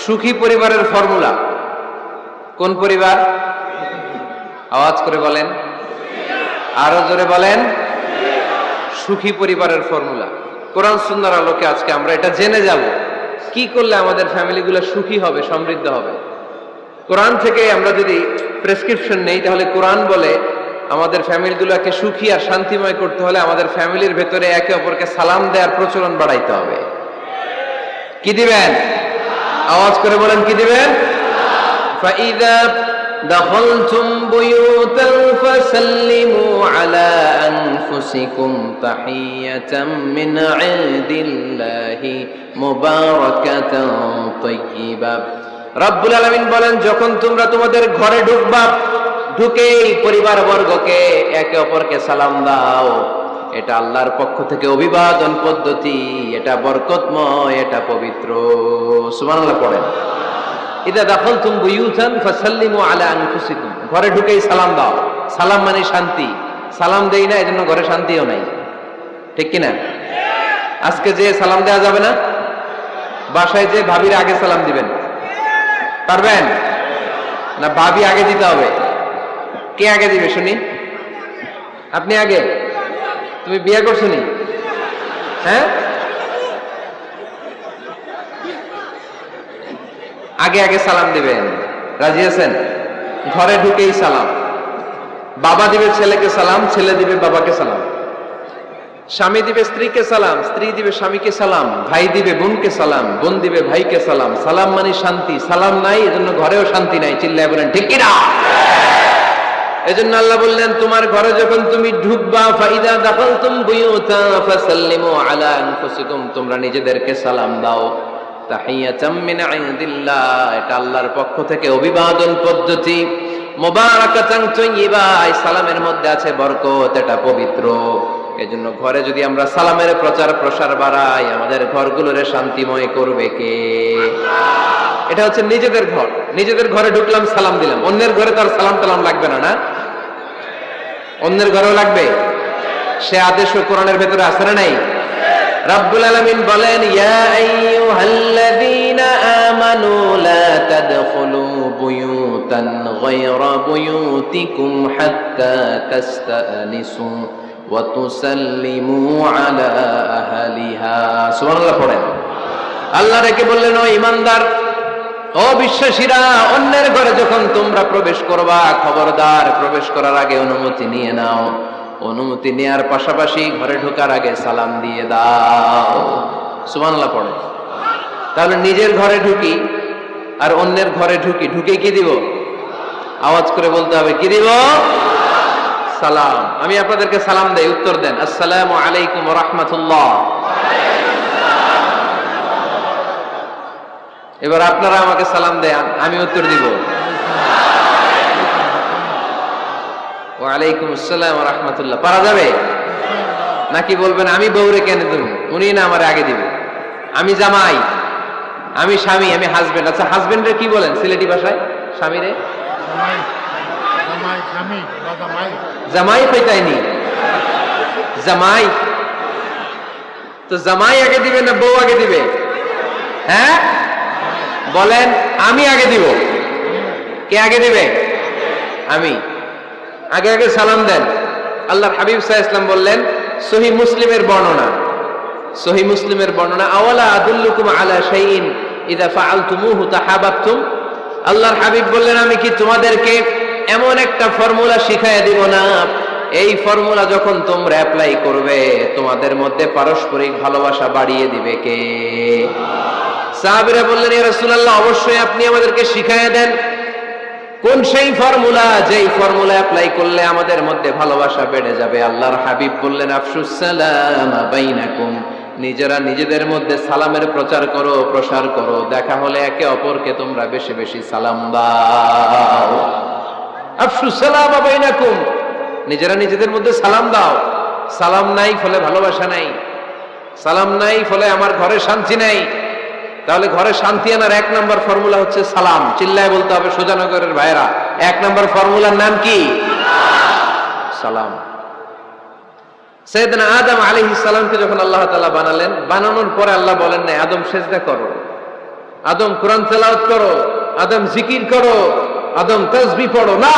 সুখী পরিবারের ফর্মুলা কোন পরিবার? আওয়াজ করে বলেন, আরো জোরে বলেন। সুখী পরিবারের ফর্মুলা কোরআন সুন্নাহর আলোকে আজকে আমরা এটা জেনে যাব, কি করলে আমাদের ফ্যামিলিগুলো সুখী হবে, সমৃদ্ধ হবে। কোরআন থেকে আমরা যদি প্রেসক্রিপশন নেই, তাহলে কোরআন বলে আমাদের ফ্যামিলিগুলোকে সুখী আর শান্তিময় করতে হলে আমাদের ফ্যামিলির ভেতরে একে অপরকে সালাম দেওয়ার প্রচলন বাড়াইতে হবে। কি দিবেন? আওয়াজ করে বলেন, কি দিবেন? ফাইদা দাখালতুম বুয়ুতান ফাসাল্লিমু আলা আনফুসিকুম তাহিয়াতাম মিন ইনদিল্লাহি মুবারাকাতান তাইয়্যিবা। রব্বুল আলামিন বলেন, যখন তোমরা তোমাদের ঘরে ঢুকবা, ঢুকেই পরিবার বর্গকে একে অপরকে সালাম দাও। এটা আল্লাহর পক্ষ থেকে অভিবাদন পদ্ধতি, এটা বরকতময়, এটা পবিত্র। সুবহানাল্লাহ পড়েন। ইদা দাখালতুম বুয়ুতান ফাসাল্লিমু আলা আনফুসিকুম, ঘরে ঢুকেই সালাম দাও। সালাম মানে শান্তি। সালাম দেই না, এজন্য ঘরে শান্তিও নাই। ঠিক কি না? আজকে যে সালাম দেওয়া যাবে না, বাসায় যে ভাবির আগে সালাম দিবেন, পারবেন না? ভাবি আগে দিতে হবে। কে আগে দিবে শুনি? আপনি আগে। তুমি বিয়ে করছো নি? হ্যাঁ, আগে আগে সালাম দিবেন। রাজি আছেন? ঘরে ঢুকেই সালাম। বাবা দিবে ছেলেকে সালাম, ছেলে দিবে বাবাকে সালাম। স্বামী দিবে স্ত্রীকে সালাম, স্ত্রী দিবে স্বামীকে সালাম, ভাই দিবে বোনকে সালাম, বোন দিবে ভাইকে সালাম। সালাম মানে শান্তি। সালাম নাই, এজন্য ঘরেও শান্তি নাই। চিল্লায় বলেন ঠিক কি না? এজন্য আল্লাহ বললেন, তোমার ঘরে যখন তুমি ঢুকবা, ফাইদা দাখালতুম বুয়ুতা ফাসাল্লিমু আলা আনফুসিকুম, তোমরা নিজেদেরকে সালাম দাও। তাহিয়াতাম মিন ইনদিল্লাহ, এটা আল্লাহর পক্ষ থেকে অভিবাদন পদ্ধতি। মুবারাকাতান তাইয়্যিবা, এই সালামের মধ্যে আছে বরকত, এটা পবিত্র। এজন্য ঘরে যদি আমরা সালামের প্রচার প্রসার বাড়াই, আমাদের ঘরগুলোরে শান্তিময় করবে কে? এটা হচ্ছে নিজেদের ঘর। নিজেদের ঘরে ঢুকলাম, সালাম দিলাম। অন্যের ঘরে তার সালাম টালাম লাগবে না, না? অন্যের ঘরেও লাগবে। সে আদেশও কোরআনের ভেতরে আছে না নাই? রাব্বুল আলামিন বলেন, ইয়া আইয়ুহাল্লাযীনা আমানু লা তাদখুলু বুয়ুতান গায়রা বুয়ুতিকুম হাত্তা তাস্তানিসু ওয়া তুসাল্লিমু আলা আহলিহা। সুবহানাল্লাহ পড়েন। আল্লাহ রেখে বললেন, ও ঈমানদার, ও বিশ্বাসীরা, অন্যের ঘরে যখন তোমরা প্রবেশ করবা, খবরদার প্রবেশ করার আগে অনুমতি নিয়ে নাও। অনুমতি নেয়ার পাশাপাশি ঘরে ঢোকার আগে সালাম দিয়ে দাও। সুবহানাল্লাহ পড়ে। তাহলে নিজের ঘরে ঢুকি আর অন্যের ঘরে ঢুকি, ঢুকে কি দিব? আওয়াজ করে বলতে হবে, কি দিব? সালাম। আমি আপনাদেরকে সালাম দেই, উত্তর দেন, আসসালামু আলাইকুম ওয়া রাহমাতুল্লাহ। এবার আপনারা আমাকে সালাম দেন, আমি উত্তর দিব, ওয়ালাইকুম আসসালাম ওয়া রাহমাতুল্লাহ। পারা যাবে নাকি বলবেন আমি বউরে কেন দেব, উনি না আমার আগে দিবে? আমি জামাই, আমি স্বামী, আমি হাজবেন্ড। আচ্ছা, হাজবেন্ডের কি বলেন সিলেটি ভাষায়? স্বামীরে জামাই পেটাইনি, জামাই। তো জামাই আগে দিবে না বউ আগে দিবে? হ্যাঁ বলেন, আমি আগে দিব। কে আগে দিবে? আমি। আগে আগে সালাম দেন। আল্লাহর হাবিব সাল্লাল্লাহু আলাইহি ওয়াসাল্লাম বললেন, সহিহ মুসলিমের বর্ণনা, সহিহ মুসলিমের বর্ণনা, আওয়ালা আদুল্লুকুম আলা শাইইন ইযা ফাআলতুমুহু তাহাবাবতুম। আল্লাহর হাবিব বললেন, আমি কি তোমাদেরকে এমন একটা ফর্মুলা শিখাইয়া দিব না, এই ফর্মুলা যখন তোমরা অ্যাপ্লাই করবে, তোমাদের মধ্যে পারস্পরিক ভালোবাসা বাড়িয়ে দিবে কে? সাহাবীরা বললেন, ইয়া রাসূলুল্লাহ, অবশ্যই আপনি আমাদেরকে শিখাইয়া দেন। কোন সেই ফর্মুলা, যেই ফর্মুলা অ্যাপ্লাই করলে আমাদের মধ্যে ভালোবাসা বেড়ে যাবে? আল্লাহর হাবিব বললেন, আফশুস সালাম বাইনাকুম, নিজেরা নিজেদের মধ্যে সালামের প্রচার করো, প্রসার করো। দেখা হলে একে অপরকে তোমরা বেশি বেশি সালাম দাও। আফশুস সালাম বাইনাকুম, নিজেরা নিজেদের মধ্যে সালাম দাও। সালাম নাই ফলে ভালোবাসা নাই, সালাম নাই ফলে আমার ঘরে শান্তি নাই। তাহলে ঘরে শান্তি আনার এক নম্বর ফর্মুলা হচ্ছে সালাম। চিল্লায় বলতে হবে সুজানগরের ভাইরা, এক নম্বর ফর্মুলার নাম কি? সালাম। সাইয়েদনা আদম আলাইহিস সালামকে যখন আল্লাহ তাআলা বানালেন, বানানোর পরে আল্লাহ বলেন না আদম সিজদা করো, আদম কোরআন তেলাওয়াত করো, আদম জিকির করো, আদম তাসবিহ পড়ো না।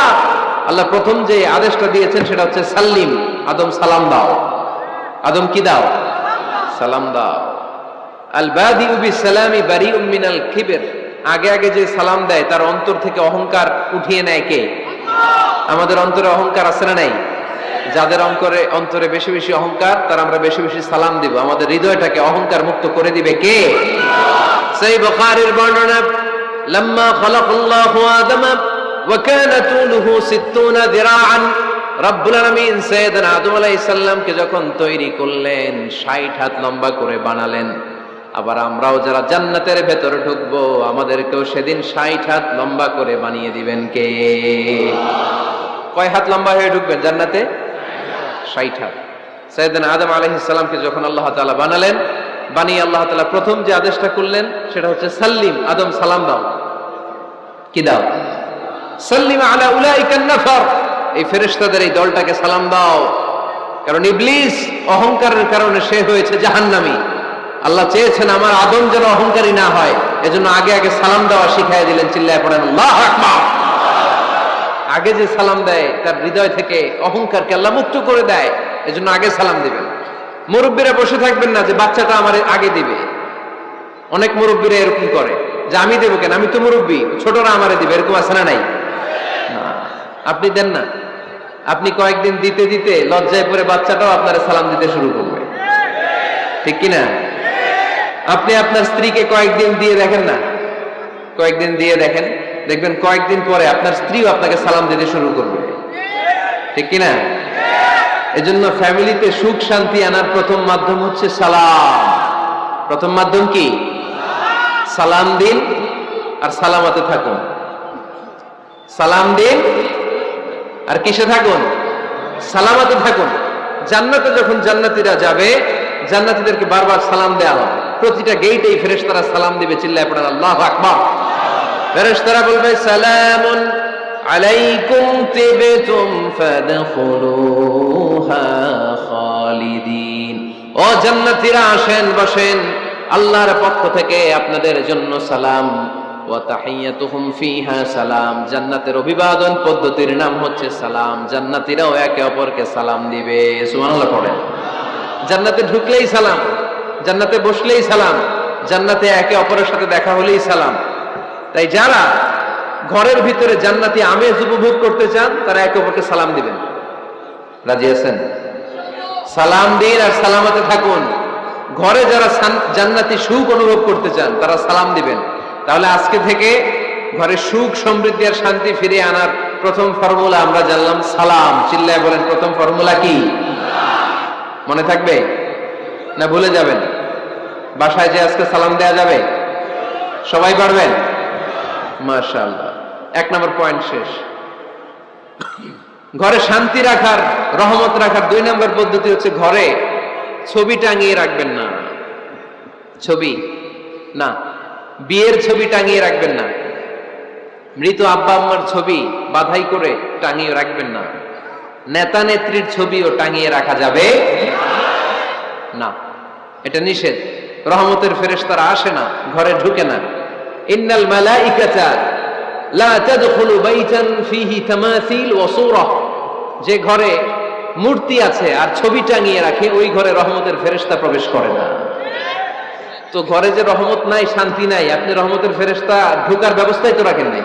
আল্লাহ প্রথম যে আদেশটা দিয়েছেন সেটা হচ্ছে সাল্লিম, আদম সালাম দাও। আদম কি দাও? সালাম দাও। আল বাদিউ বিসালামি বারিউম মিনাল কিবর, আগে আগে যে সালাম দেয় তার অন্তর থেকে অহংকার উঠিয়ে নেয় কে? আমাদের অন্তরে অহংকার আছে না নাই? যাদের অন্তরে বেশি বেশি অহংকার, তার আমরা বেশি বেশি সালাম দিব। আমাদের হৃদয়টাকে অহংকার মুক্ত করে দিবে কে? সেই বুখারীর বর্ণনা, লাম্মা খালাকাল্লাহু আদম ওয়া কানা তুলুহু 60 যিরাআন, রব্বুল আলামিন সাইয়েদনা আদম আলাইহিস সালামকে যখন তৈরি করলেন 60 হাত লম্বা করে বানালেন। আবার আমরাও যারা জান্নাতের ভেতরে ঢুকবো আমাদেরকেও সেদিন 60 হাত লম্বা করে বানিয়ে দিবেন কে? কয় হাত লম্বা হয়ে ঢুকবেন জান্নাতে? 60 হাত। সাইয়েদনা আদম আলাইহিস সালামকে যখন আল্লাহ তাআলা বানালেন, বানিয়ে আল্লাহ তাআলা প্রথম যে আদেশটা করলেন সেটা হচ্ছে সাল্লিম, আদম সালাম দাও। কি দাও? সাল্লিম আলা উলাইকা নাফার, এই ফেরেশতাদের এই দলটাকে সালাম দাও। কারণ ইবলিস অহংকারের কারণে সে হয়েছে জাহান্নামী। আল্লাহ চেয়েছেন আমার আদম যেন অহংকারী না হয়, এজন্য আগে আগে সালাম দেওয়া শিখাইয়া দিলেন। চিল্লায় পড়েন আল্লাহু আকবার। আগে যে সালাম দেয় তার হৃদয় থেকে অহংকারকে আল্লাহ মুক্ত করে দেয়, এজন্য আগে সালাম দিবেন। মুরব্বীরা বসে থাকবেন না যে বাচ্চাটা আমার আগে দিবে। অনেক মুরব্বীরা এরকম করে যে আমি দেবো কেন, আমি তো মুরব্বী, ছোটরা আমারে দিবে, এরকম আছে না নাই? আপনি দেন না। আপনি কয়েকদিন দিতে দিতে লজ্জায় পড়ে বাচ্চাটাও আপনার সালাম দিতে শুরু করবে, ঠিক কিনা? আপনি আপনার স্ত্রীকে কয়েকদিন দিয়ে দেখেন না, কয়েকদিন দিয়ে দেখেন, দেখবেন কয়েকদিন পরে আপনার স্ত্রীও আপনাকে সালাম দিতে শুরু করবে, ঠিক কিনা? এজন্য ফ্যামিলিতে সুখ শান্তি আনার প্রথম মাধ্যম হচ্ছে সালাম। প্রথম মাধ্যম কি? সালাম দিন আর সালামতে থাকুন। সালাম দিন আর কিসে থাকুন? সালামতে থাকুন। জান্নাতে যখন জান্নাতীরা যাবে, জান্নাতীদেরকে বারবার সালাম দেওয়া হবে। প্রতিটা গেটেই ফেরেশতারা সালাম দিবে। চিল্লায় পড়েন আল্লাহু আকবার। ফেরেশতারা বলবে সালামুন আলাইকুম তিবতুম ফাদখুলুহা খালিদিন। ও জান্নাতীরা আসেন, বসেন, আল্লাহর পক্ষ থেকে আপনাদের জন্য সালাম। ওয়া তাহিয়াতুহুম ফিহা সালাম, জান্নাতের অভিবাদন পদ্ধতির নাম হচ্ছে সালাম। জান্নাতীরাও একে অপরকে সালাম দিবে। সুবহানাল্লাহ পড়েন। জান্নাতে ঢুকলেই সালাম, জান্নাতে বসলেই সালাম, জান্নাতে একে অপরের সাথে দেখা হলেই সালাম। তাই যারা ঘরের ভিতরে জান্নাতি আমেজ উপভোগ করতে চান তারা একে অপরকে সালাম দিবেন। রাজি আছেন? সালাম দিন আর সালামতে থাকুন। ঘরে যারা জান্নাতি সুখ অনুভব করতে চান তারা সালাম দিবেন। তাহলে আজকে থেকে ঘরে সুখ সমৃদ্ধি আর শান্তি ফিরিয়ে আনার প্রথম ফর্মুলা আমরা জানলাম সালাম। চিল্লায় বলেন প্রথম ফর্মুলা কি? মনে থাকবে না ভুলে যাবেন? বাসায় যে আজকে সালাম দেয়া যাবে? সবাই পারবেন? মাশাআল্লাহ। 1 নম্বর পয়েন্ট শেষ। ঘরে শান্তি রাখার, রহমত রাখার 2 নম্বর পদ্ধতি হচ্ছে ঘরে ছবি টাঙিয়ে রাখবেন না। ছবি না, বিয়ের ছবি টাঙিয়ে রাখবেন না। মৃত আব্বা আম্মার ছবি বাধাই করে টাঙিয়ে রাখবেন না। নেতা নেত্রীর ছবিও টাঙিয়ে রাখা যাবে না, এটা নিষেধ। রহমতের ফেরেশতারা আসে না, ঘরে ঢুকে না। ইন্নাল মালাইকাতা লা তাদখুলু বাইতান ফিহি তামাসিল ওয়া সূরা, যে ঘরে মূর্তি আছে আর ছবি টাঙিয়ে রাখে ওই ঘরে রহমতের ফেরেশতা প্রবেশ করে না। তো ঘরে যে রহমত নাই, শান্তি নাই, আপনি রহমতের ফেরেশতা ঢোকার ব্যবস্থাই তো রাখেন নাই।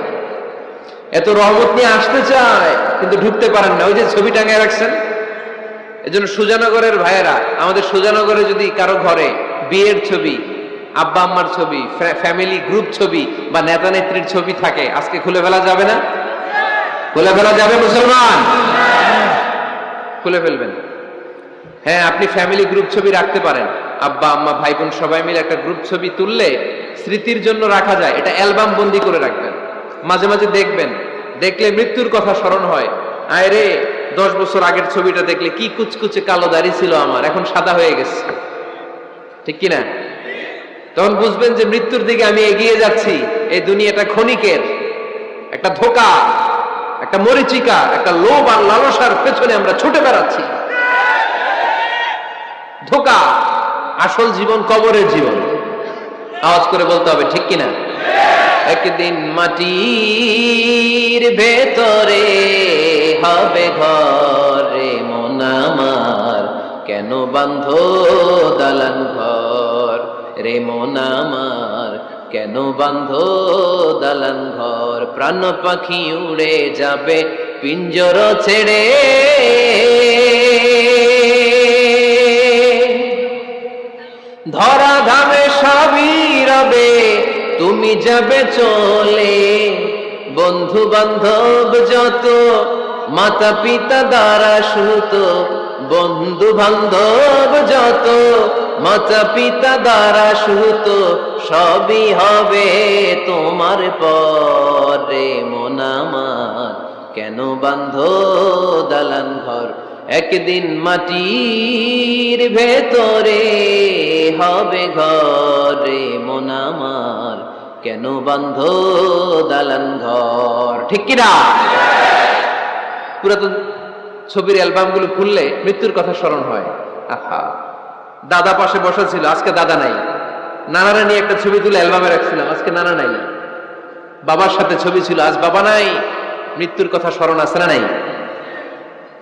এত রহমত নিয়ে আসতে চায় কিন্তু ঢুকতে পারেন না, ওই যে ছবি টাঙিয়ে রাখছেন। এজন্য সুজানগরের ভাইয়েরা, আমাদের সুজানগরে যদি কারো ঘরে বিয়ের ছবি, আব্বা আম্মার ছবি, ফ্যামিলি গ্রুপ ছবি বা নেতা নেত্রীর ছবি থাকে, আজকে খুলে ফেলা যাবে না? খুলে ফেলা যাবে মুসলমান? খুলে ফেলবেন। হ্যাঁ, আপনি ফ্যামিলি গ্রুপ ছবি রাখতে পারেন। আব্বা আম্মা ভাই বোন সবাই মিলে একটা গ্রুপ ছবি তুললে স্মৃতির জন্য রাখা যায়। এটা অ্যালবাম বন্দি করে রাখবেন। মাঝে মাঝে দেখবেন, দেখলে মৃত্যুর কথা স্মরণ হয়। আয় রে, 10 বছর আগের ছবিটা দেখলে কি কুচকুচে কালো দাড়ি ছিল আমার, এখন সাদা হয়ে গেছে, ঠিক কিনা? তখন বুঝবেন যে মৃত্যুর দিকে আমি এগিয়ে যাচ্ছি। এই দুনিয়াটা ক্ষণিকের, একটা ধোঁকা, একটা মরিচিকা, একটা লোভ আর লালসার পেছনে আমরা ছুটে বেড়াচ্ছি। ধোঁকা। আসল জীবন কবরের জীবন। আওয়াজ করে বলতে হবে, ঠিক কিনা? একদিন মাটির ভেতরে হবে ঘর, রে মন আমার কেন বাঁধো দালান ঘর, রে মন আমার কেন বাঁধো দালান ঘর। প্রাণ পাখি উড়ে যাবে পিঞ্জর ছেড়ে, ধরা ধামে সবই রবে তুমি যাবে চলে। বন্ধু বান্ধব যত মাতা পিতা দ্বারা সুত, বন্ধু বান্ধব যত মাতা পিতা দ্বারা সুত, সবই হবে তোমার পরে। মন আমার কেন বাঁধো দালান ঘর, একদিন মাটির ভেতরে হবে ঘরে। মন আমার কেন বাঁধো দালান ঘর, ঠিক কিনা? পুরাতন ছবির অ্যালবামগুলো খুললে মৃত্যুর কথা স্মরণ হয়। আহা, দাদা পাশে বসা ছিল, আজকে দাদা নাই। নানারা নিয়ে একটা ছবি তুলে অ্যালবামে রাখছিলাম, আজকে নানা নাই। বাবার সাথে ছবি ছিল, আজ বাবা নাই। মৃত্যুর কথা স্মরণ আছে না নাই?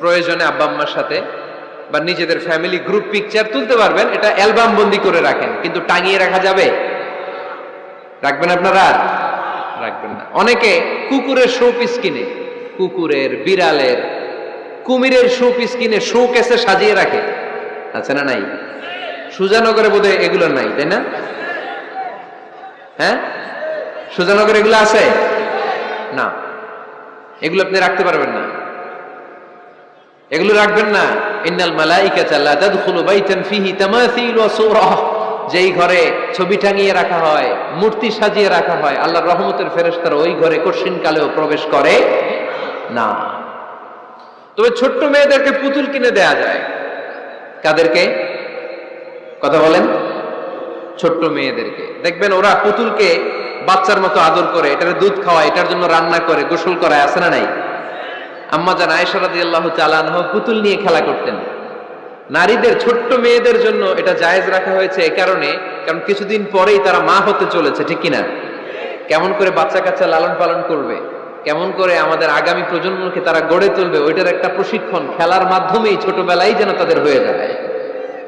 প্রয়োজনে আব্বা আম্মার সাথে বা নিজেদের ফ্যামিলি গ্রুপ পিকচার তুলতে পারবেন, এটা অ্যালবাম বন্দি করে রাখেন, কিন্তু টাঙিয়ে রাখা যাবে? রাখবেন আপনারা? রাখবেন না। অনেকে কুকুরের শো পিস কিনে, কুকুরের, বিড়ালের, কুমিরের শো পিস কিনে শো কেসে সাজিয়ে রাখে, আছে না নাই? সুজানগরে বোধহয় এগুলো নাই, তাই না? হ্যাঁ, সুজানগরে এগুলো আছে না? এগুলো আপনি রাখতে পারবেন না, এগুলো রাখবেন না। ইন্নাল মালাইকাতা লা তাদখুলু বাইতান ফিহি তামাসিল ওয়া সূরা, যেই ঘরে ছবি টাঙিয়ে রাখা হয়, মূর্তি সাজিয়ে রাখা হয়, আল্লাহর রহমতের ফেরেশতারা ওই ঘরে কঠিন কালেও প্রবেশ করে না। তবে ছোট্ট মেয়েদেরকে পুতুল কিনে দেয়া যায়। কাদেরকে? কথা বলেন। ছোট্ট মেয়েদেরকে দেখবেন ওরা পুতুলকে বাচ্চার মতো আদর করে, এটার দুধ খাওয়ায়, এটার জন্য রান্না করে, গোসল করায়, আছে না নাই? আম্মা জান আয়েশা রাদিয়াল্লাহু তাআলা আনহা পুতুল নিয়ে খেলা করতেন। নারীদের, ছোট্ট মেয়েদের জন্য এটা জায়েজ রাখা হয়েছে এই কারণে, কারণ কিছুদিন পরেই তারা মা হতে চলেছে, ঠিক কিনা? কেমন করে বাচ্চা কাচ্চা লালন পালন করবে, কেমন করে আমাদের আগামী প্রজন্মকে তারা গড়ে তুলবে, ওইটার একটা প্রশিক্ষণ খেলার মাধ্যমেই ছোটবেলায় যেন তাদের হয়ে যায়।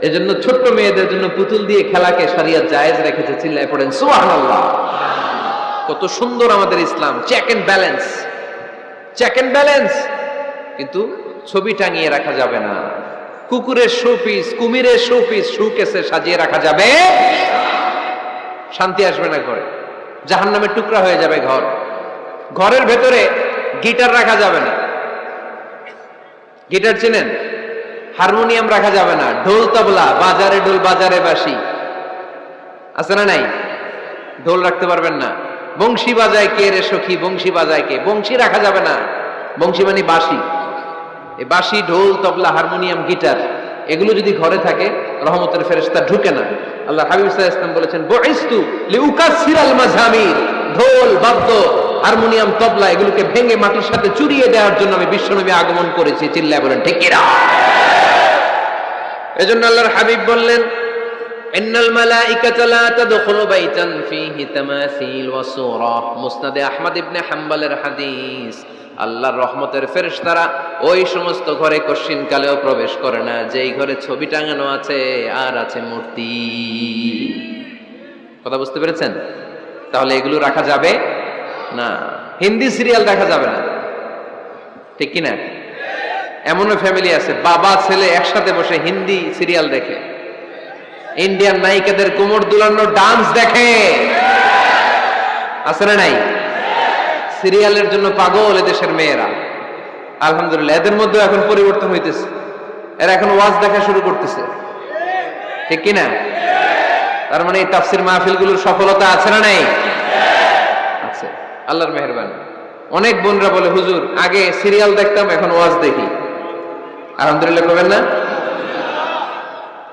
এজন্য ছোট্ট মেয়েদের জন্য পুতুল দিয়ে খেলাকে শরিয়ত জায়েজ রেখেছে। চিল্লায় পড়েন সুবহানাল্লাহ। কত সুন্দর আমাদের ইসলাম, check and balance, check and balance. কিন্তু ছবি টাঙিয়ে রাখা যাবে না। কুকুরের শোপিস, কুমিরের শোপিস শোকেসে সাজিয়ে রাখা যাবে, শান্তি আসবে না ঘরে, জাহান্নামের টুকরা হয়ে যাবে ঘর। ঘরের ভেতরে গিটার রাখা যাবে না। গিটার চেনেন? হারমোনিয়াম রাখা যাবে না। ঢোল তবলা, বাজারে ঢোল বাজারে বাঁশি, আছে না নাই? ঢোল রাখতে পারবেন না। বংশী বাজায় কে রে সখী, বংশী বাজায় কে, বংশী রাখা যাবে না। বংশী মানে বাঁশি। এই বাঁশি, ঢোল, তবলা, হারমোনিয়াম, গিটার, এগুলো যদি ঘরে থাকে রহমতের ফেরেশতা ঢুকে না। আল্লাহ হাবিব সাল্লাল্লাহু আলাইহি ওয়াসাল্লাম বলেছেন, বুইসতু লিউকাসসিরাল মাযামির, ঢোল, বাদ্য, হারমোনিয়াম, তবলা এগুলোকে ভেঙে মাটির সাথে চুরিয়ে দেওয়ার জন্য আমি বিশ্বনবী আগমন করেছি। চিল্লায় বলেন ঠিক কিনা? এজন্য আল্লাহর হাবিব বললেন, ইন্নাল মালাইকাতা লা তাদখুলু বাইতান ফীহি তামাসিল ওয়া সূরা। মুসনাদে আহমদ ইবনে হাম্বলের হাদিস। আল্লাহর রহমতের ফেরেশতারা ওই সমস্ত ঘরে কশিন কালেও প্রবেশ করে না যেই ঘরে ছবি টাঙানো আছে আর আছে মূর্তি। কথা বুঝতে পেরেছেন? তাহলে এগুলো রাখা যাবে না। হিন্দি সিরিয়াল দেখা যাবে না, ঠিক কিনা? এমনও ফ্যামিলি আছে বাবা ছেলে একসাথে বসে হিন্দি সিরিয়াল দেখে, ইন্ডিয়ান নায়িকাদের কোমর দুলানো ডান্স দেখে, আছে না নাই? সিরিয়ালের জন্য পাগল এদেশের মেয়েরা। আলহামদুলিল্লাহ, এদের মধ্যে এখন পরিবর্তন হইতেছে। এরা এখন ওয়াজ দেখা শুরু করতেছে, ঠিক কিনা? তার মানে এই তাফসির মাহফিলগুলোর সফলতা আছে না নাই? আছে, আল্লাহর মেহেরবানি। অনেক বোনরা বলে, হুজুর আগে সিরিয়াল দেখতাম, এখন ওয়াজ দেখি। আলহামদুলিল্লাহ করবেন না?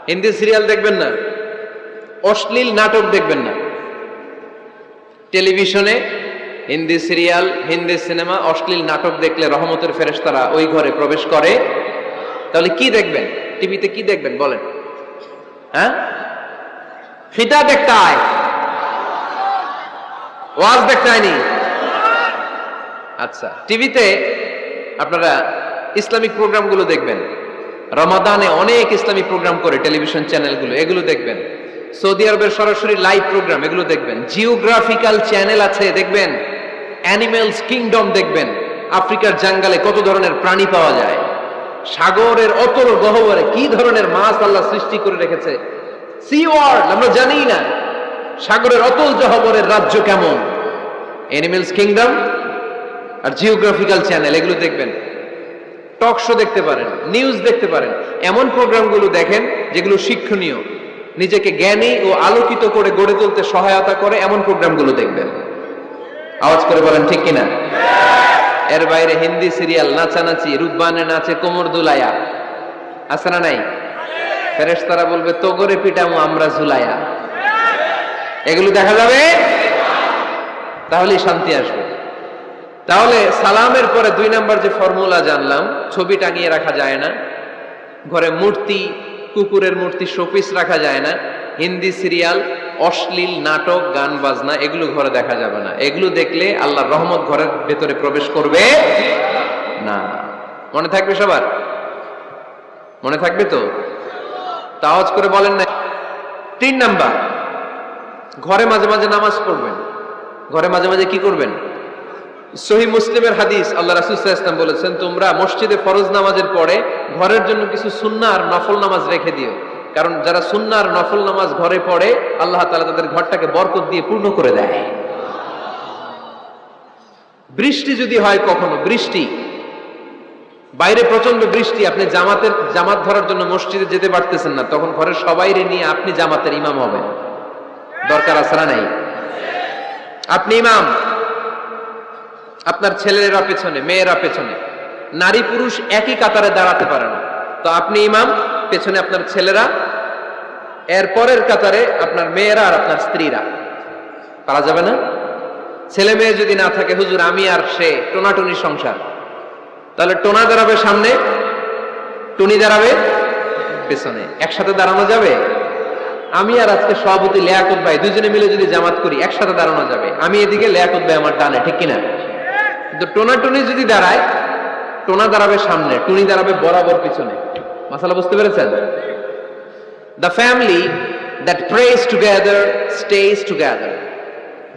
হিন্দি সিরিয়াল দেখবেন না, অশ্লীল নাটক দেখবেন না। টেলিভিশনে হিন্দি সিরিয়াল, হিন্দি সিনেমা, অশ্লীল নাটক দেখলে রহমতের ফেরেশতারা ওই ঘরে প্রবেশ করে। তাহলে কি দেখবেন? টিভিতে কি দেখবেন বলেন? হ্যাঁ, ফিতা দেখতে আয়, ওয়াজ দেখতে হয়নি? আচ্ছা, টিভিতে আপনারা ইসলামিক প্রোগ্রামগুলো দেখবেন। রমাদানে অনেক ইসলামিক প্রোগ্রাম করে টেলিভিশন চ্যানেলগুলো, এগুলো দেখবেন। সৌদি আরবের সরাসরি লাইভ প্রোগ্রাম, এগুলো দেখবেন। জিওগ্রাফিক্যাল চ্যানেল আছে, দেখবেন। অ্যানিমেলস কিংডম দেখবেন। আফ্রিকার জঙ্গলে কত ধরনের প্রাণী পাওয়া যায়, সাগরের অতল গহ্বরে কি ধরনের মাছ আল্লাহ সৃষ্টি করে রেখেছে, সি ওয়ার্ল্ড আমরা জানি না, সাগরের অতল গহ্বরের রাজ্য কেমন। অ্যানিমেলস কিংডম আর জিওগ্রাফিক্যাল চ্যানেল, এগুলো দেখবেন। টক শো দেখতে পারেন, নিউজ দেখতে পারেন। এমন প্রোগ্রামগুলো দেখেন যেগুলো শিক্ষণীয়, নিজেকে জ্ঞানী ও আলোকিত করে গড়ে তুলতে সহায়তা করে, এমন প্রোগ্রামগুলো দেখবেন। আওয়াজ করে বলেন ঠিক কিনা? এর বাইরে হিন্দি সিরিয়াল, নাচানাচি, রূপবানে নাচে কোমর দুলায়া, আছে না নাই? ফেরেশতারা বলবে তোগরে পিটামু আমরা ঝুলায়া, এগুলো দেখা যাবে, তাহলেই শান্তি আসবে। তাহলে সালামের পরে 2 নাম্বার যে ফর্মুলা জানলাম, ছবি টাঙিয়ে রাখা যায় না, ঘরে মূর্তি, কুকুরের মূর্তি, শোপিস রাখা যায় না, হিন্দি সিরিয়াল, অশ্লীল নাটক, গান বাজনা, এগুলো ঘরে দেখা যাবে না। এগুলো দেখলে আল্লাহর রহমত ঘরের ভেতরে প্রবেশ করবে না। মনে থাকবে সবার? মনে থাকবে তো? আওয়াজ করে বলেন না। 3 নাম্বার, ঘরে মাঝে মাঝে নামাজ পড়বেন। ঘরে মাঝে মাঝে কি করবেন? সহিহ মুসলিমের হাদিস, আল্লাহ রাসূল সাল্লাল্লাহু আলাইহি ওয়াসাল্লাম বলেছেন, তোমরা মসজিদে ফরজ নামাজের পরে ঘরের জন্য কিছু সুন্নাহ আর নফল নামাজ রেখে দিও। কারণ যারা সুন্নাহ আর নফল নামাজ ঘরে পড়ে, আল্লাহ তাআলা তাদের ঘরটাকে বরকত দিয়ে পূর্ণ করে দেয়। বৃষ্টি যদি হয়, কখনো বৃষ্টি, বাইরে প্রচন্ড বৃষ্টি, আপনি জামাত ধরার জন্য মসজিদে যেতে পারতেছেন না, তখন ঘরের সবাইরে নিয়ে আপনি জামাতের ইমাম হবেন। দরকার আছে না নাই? আপনি ইমাম, আপনার ছেলেরা পেছনে, মেয়েরা পেছনে, নারী পুরুষ একই কাতারে দাঁড়াতে পারে না, তো আপনি ইমাম, পেছনে আপনার ছেলেরা, এর পরের কাতারে আপনার মেয়েরা আর আপনার স্ত্রীরা। পারা যাবে না? ছেলে মেয়ে যদি না থাকে, হুজুর আমি আর সে টোনাটুনি সংসার, তাহলে টোনা দাঁড়াবে সামনে, টুনি দাঁড়াবে পেছনে, একসাথে দাঁড়ানো যাবে? আমি আর আজকে সভাপতি লিয়াকত ভাই দুজনে মিলে যদি জামাত করি, একসাথে দাঁড়ানো যাবে। আমি এদিকে, লিয়াকত ভাই আমার ডানে, ঠিক কিনা? কিন্তু টোনাটুনি যদি দাঁড়ায়, টোনা দাঁড়াবে সামনে, টুনি দাঁড়াবে বরাবর পিছনে। মাসালা বুঝতে পেরেছেন? The family that prays together stays together.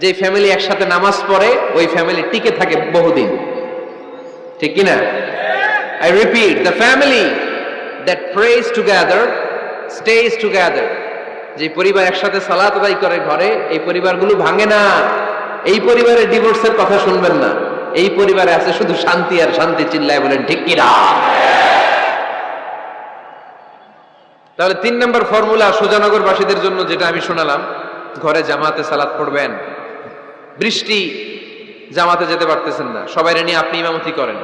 যে ফ্যামিলি একসাথে নামাজ পড়ে, ওই ফ্যামিলি টিকে থাকে বহুদিন, ঠিক কিনা? I repeat, the family that prays together stays together. যে পরিবার একসাথে সালাত আদায় করে ঘরে, এই পরিবারগুলো ভাঙে না। এই পরিবারে ডিভোর্সের কথা শুনবেন না। এই পরিবারে আছে শুধু শান্তি আর শান্তি। চিল্লায় বলেন ঠিক কিনা? তাহলে 3 নম্বর ফর্মুলা সুজানগরবাসীদের জন্য যেটা আমি শোনালাম, ঘরে জামাতে সালাত পড়বেন। বৃষ্টি, জামাতে যেতে পারতেছেন না, সবাইরে নিয়ে আপনি ইমামতি করেন।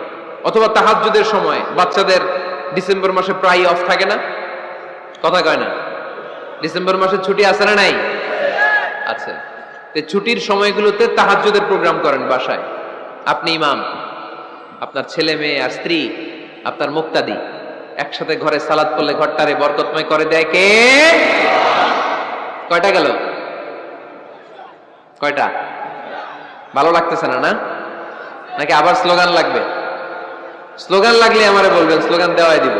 অথবা তাহাজ্জুদের সময় বাচ্চাদের ডিসেম্বর মাসে প্রায় অফ থাকে না? কথা কয় না? ডিসেম্বর মাসে ছুটি আছে না নাই? আছে। ছুটির সময়গুলোতে তাহাজ্জুদের প্রোগ্রাম করেন বাসায়। আপনি ইমাম, আপনার ছেলে মেয়ে আর স্ত্রী, আপনার মুক্তাদি, একসাথে ঘরে সালাত পড়লে ঘরটারে বরকতময় করে দেয় কে? কয়টা গেল? কয়টা? ভালো লাগতেছে না? নাকি আবার স্লোগান লাগবে? স্লোগান লাগলে আমারে বলবেন, স্লোগান দেওয়াই দিব।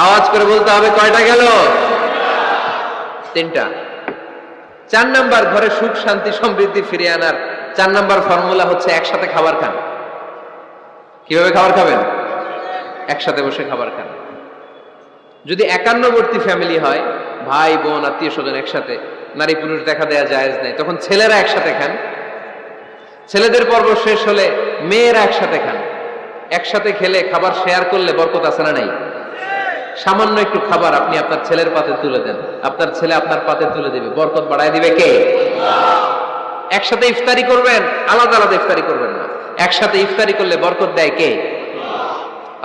আওয়াজ করে বলতে হবে, কয়টা গেল? 3টা। 4 নাম্বার, ঘরে সুখ শান্তি সমৃদ্ধি ফিরিয়ে আনার 4 নাম্বার ফর্মুলা হচ্ছে একসাথে খাবার খান। কিভাবে খাবার খাবেন? একসাথে বসে খাবার খান। যদি একান্নবর্তী ফ্যামিলি হয়, ভাই বোন আত্মীয় স্বজন একসাথে, নারী পুরুষ দেখা দেয়া জায়েজ নেই, তখন ছেলেরা একসাথে খান। ছেলেদের পর্ব শেষ হলে মেয়েরা একসাথে খান। একসাথে খেলে, খাবার শেয়ার করলে বরকত আছে না নাই? সামান্য একটু খাবার আপনি আপনার ছেলের পাতে তুলে দেন, আপনার ছেলে আপনার পাতে তুলে দিবে, বরকত বাড়ায় দিবে কে? একসাথে ইফতারি করবেন, আলাদা আলাদা ইফতারি করবেন না। একসাথে ইফতারি করলে বরকত দেয় কে?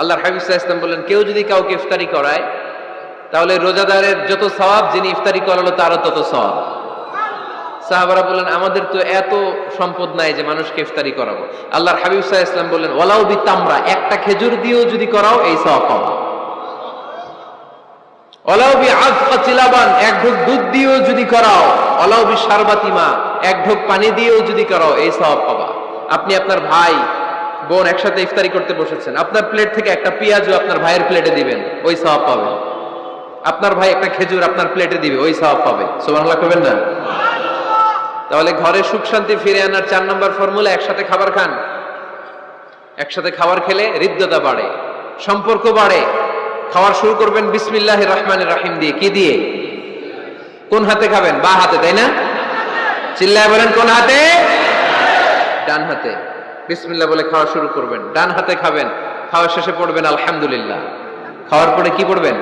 আল্লাহর হাবিব সাল্লাল্লাহু আলাইহি ওয়াসাল্লাম বললেন, কেউ যদি কাউকে ইফতারি করায়, তাহলে রোজাদারের যত সওয়াব, যিনি ইফতারি করালো তারও তত সওয়াব। সাহাবারা বললেন, আমাদের তো এত সম্পদ নাই যে মানুষকে ইফতারি করাবো। আল্লাহর হাবিব সাল্লাল্লাহু আলাইহি ওয়াসাল্লাম বললেন, ওয়ালাউ বিতামরা, একটা খেজুর দিয়েও যদি করাও এই সওয়াব পাবে। ওয়ালাউ বিআযফাতি লাবান, এক ঢোক দুধ দিয়েও যদি করাও, ওয়ালাউ বিশারবাতি মা, এক ঢোক পানি দিয়েও যদি করো এই সওয়াব পাবা। আপনি আপনার ভাই বোন একসাথে ইফতারি করতে বসেছেন, আপনার প্লেট থেকে একটা পেঁয়াজও আপনার ভাইয়ের প্লেটে দিবেন, ওই সওয়াব পাবেন। আপনার ভাই একটা খেজুর আপনার প্লেটে দিবে, ওই সওয়াব পাবে। সুবহানাল্লাহ কইবেন না? তাহলে ঘরে সুখ শান্তি ফিরে আনার 4 নম্বর ফর্মুলা, একসাথে খাবার খান। একসাথে খাবার খেলে হৃদ্যতা বাড়ে, সম্পর্ক বাড়ে। খাবার শুরু করবেন বিসমিল্লাহির রহমানির রহিম দিয়ে। কি দিয়ে? কোন হাতে খাবেন? বা হাতে, তাই না? চিল্লায় বলেন কোন হাতে? ডান হাতে। বিসমিল্লাহ বলে খাওয়া শুরু করবেন, ডান হাতে খাবেন। খাওয়া শেষে পড়বেন আলহামদুলিল্লাহ। খাওয়ার পরে কি পড়বেন?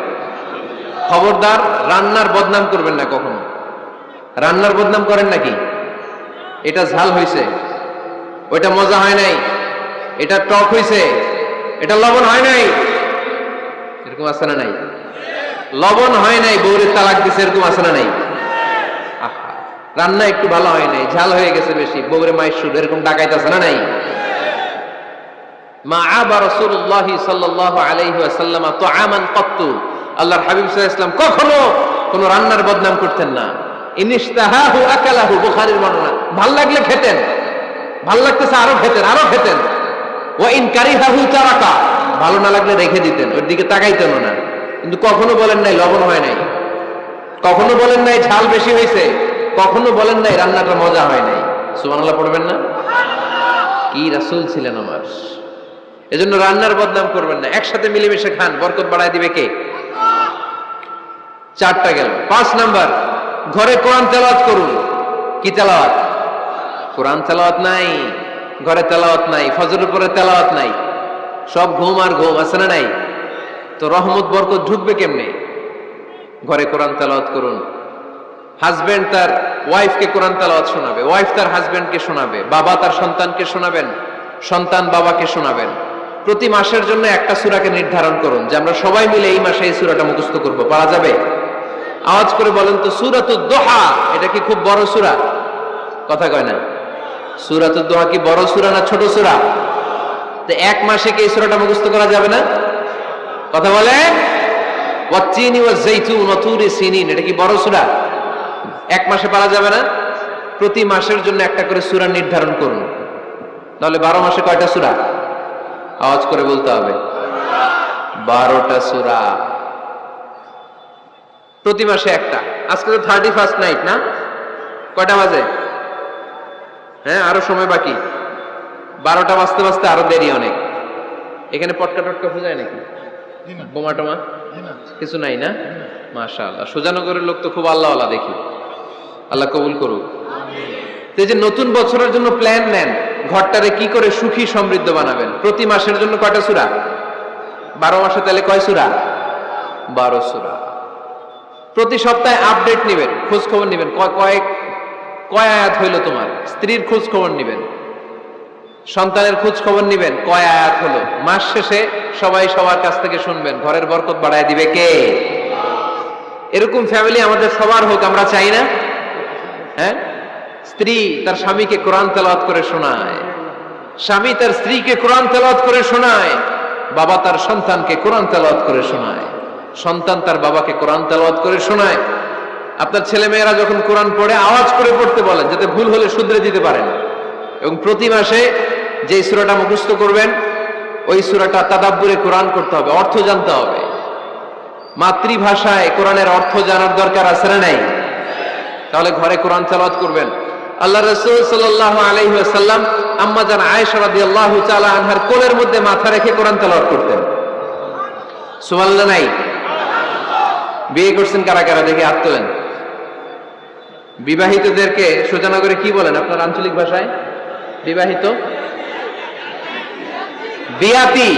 খবরদার রান্নার বদনাম করবেন না কখনো। রান্নার বদনাম করেন নাকি? এটা ঝাল হয়েছে, ওইটা মজা হয় নাই, এটা টক হয়েছে, এটা লবণ হয় নাই, এরকম আছে না নাই? লবণ হয় নাই, বউরের তালাক দিছে, এরকম আছে না নাই? আহা, রান্না একটু ভালো হয় নাই, ঝাল হয়ে গেছে বেশি, বউরে মায়ের সুর, এরকম ডাকাইতে আছে না নাই? মা আবা রাসূলুল্লাহ সাল্লাল্লাহু আলাইহি ওয়াসাল্লাম তুআমান ক্বাত্তু, আল্লাহর হাবিব সাল্লাল্লাহু আলাইহি ওয়াসাল্লাম কখনো কোনো রান্নার বদনাম করতেন না। ইনিশতাহাহু আকালাহু, বুখারীর বর্ণনা। ভাল লাগলে খেতেন, ভাল লাগতেছে আরো খেতেন, আরো খেতেন। ওয়া ইন কারিহাহু তারাকা, ভালো না লাগলে রেখে দিতেন, ওর দিকে তাকাইতেন না। কিন্তু কখনো বলেন নাই লবণ হয় নাই, কখনো বলেন নাই ঝাল বেশি হয়েছে, কখনো বলেন নাই রান্নাটা মজা হয় নাই। সুবহানাল্লাহ পড়বেন না? কি রাসূল ছিলেন আমার। এজন্য রান্নার বদনাম করবেন না, একসাথে মিলেমিশে খান, বরকত বাড়ায় দিবে কে? 4টা গেল। 5 নাম্বার, ঘরে কোরআন তেলাওয়াত করুন। কি তেলাওয়াত? কোরআন তেলাওয়াত নাই, ঘরে তেলাওয়াত নাই, ফজরের পরে তেলাওয়াত নাই, সব ঘুম আর ঘুম, আছে না নাই? তো রহমত বরকত ঢুকবে কেমনে? ঘরে কোরআন তেলাওয়াত করুন। হাজবেন্ড তার ওয়াইফকে কোরআন তেলাওয়াত শোনাবে, ওয়াইফ তার হাজবেন্ডকে শোনাবে, বাবা তার সন্তানকে শোনাবেন, সন্তান বাবাকে শোনাবেন। প্রতি মাসের জন্য একটা সূরাকে নির্ধারণ করুন যে আমরা সবাই মিলে এই মাসে এই সূরাটা মুখস্থ করব। পারা যাবে? আওয়াজ করে বলেন তো, সূরাতুদ দুহা এটা কি খুব বড় সূরা? কথা কয় না। সূরাতুদ দুহা কি বড় সূরা না ছোট সূরা? তো এক মাসে কি এই সূরাটা মুখস্থ করা যাবে না? কথা বলে। ওয়াত-তিনি ওয়াজ-যাইতুন ওয়া তুরি সিনিন, এটা কি বড় সূরা? এক মাসে পারা যাবে না? প্রতি মাসের জন্য একটা করে সূরা নির্ধারণ করুন। তাহলে 12 মাসে কয়টা সূরা? আওয়াজ করে বলতে হবে, 12টা সূরা। প্রতি মাসে একটা। আজকে তো 31st নাইট না? কয়টা বাজে? হ্যাঁ, আরো সময় বাকি। 12টা বাজতে বাজতে আরো দেরি অনেক। এখানে পটকা টটকা ফুজায় নাকি? বোমা টোমা কিছু নাই না? মাশাআল্লাহ, সুজানগরের লোক তো খুব আল্লাহওয়ালা দেখি। আল্লাহ কবুল করুক। এই যে নতুন বছরের জন্য প্ল্যান নেন, ঘরটারে কি করে সুখী সমৃদ্ধ বানাবেন। প্রতি মাসের জন্য কয়টা সূরা? 12 মাসে তাহলে কয় সূরা? 12 সূরা। প্রতি সপ্তাহে আপডেট নেবেন, খোঁজ খবর নেবেন, কয় আয়াত হইলো তোমার। স্ত্রীর খোঁজ খবর নেবেন, সন্তানের খোঁজ খবর নেবেন, কয় আয়াত হলো। মাস শেষে সবাই সবার কাছ থেকে শুনবেন, ঘরের বরকত বাড়ায় দিবে কে? এরকম ফ্যামিলি আমাদের সবার হোক, আমরা চাই না? হ্যাঁ, স্ত্রী তার স্বামীকে কোরআন তেলাওয়াত করে শোনায়, স্বামী তার স্ত্রীকে কোরআন তেলাওয়াত করে শোনায়, বাবা তার সন্তানকে কোরআন তেলাওয়াত করে শোনায়, সন্তান তার বাবাকে কোরআন তেলাওয়াত করে শোনায়। আপনার ছেলে মেয়েরা যখন কোরআন পড়ে আওয়াজ করে পড়তে বলেন, যাতে ভুল হলে শুধরে দিতে পারেন। এবং প্রতি মাসে যে সূরাটা মুখস্থ করবেন, ওই সূরাটা তাদাব্বুরে কোরআন করতে হবে, অর্থ জানতে হবে। মাতৃভাষায় কোরআনের অর্থ জানার দরকার আছে না নাই? তাহলে ঘরে কোরআন তেলাওয়াত করবেন। আল্লাহ রাসূল সাল্লাল্লাহু আলাইহি ওয়াসাল্লাম আম্মা জান আয়েশা রাদিয়াল্লাহু তাআলা আনহার কোলের মধ্যে মাথা রেখে কোরআন তেলাওয়াত করতেন। সুবহানাল্লাহ নাই? বিয়ে করছেন কারা কারা দেখে হাত তোলেন। বিবাহিতদেরকে সুজানগরে কি বলেন আপনার আঞ্চলিক ভাষায়? বিবাহিত বিয়াতি,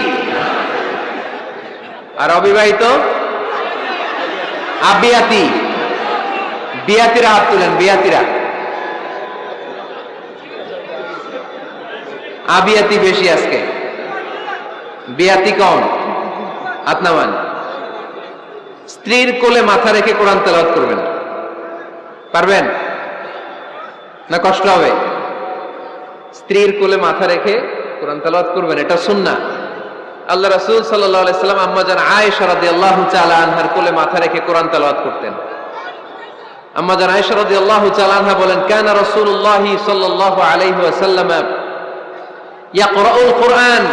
আর অবিবাহিত আবিয়াতি। বিয়াতিরা হাত তুলেন, বিয়াতিরা। আবিয়াতি বেশি আজকে, বিয়াতি কম। হাত নামান। স্ত্রীর কোলে মাথা রেখে কোরআন তেলাওয়াত করবেন, পারবেন না? কষ্ট হবে? স্ত্রীর কোলে মাথা রেখে কোরআন তেলাওয়াত করবেন, এটা সুন্নাহ। আল্লাহ রাসূল সাল্লাল্লাহু আলাইহি সাল্লাম আম্মা জান আয়েশা রাদিয়াল্লাহু তাআলা আনহার কোলে মাথা রেখে কোরআন তেলাওয়াত করতেন। আম্মা জান আয়েশা রাদিয়াল্লাহু তাআলা আনহা বলেন, কানা রাসূলুল্লাহ সাল্লাল্লাহু আলাইহি ওয়াসাল্লাম ইয়াকরাউল কুরআন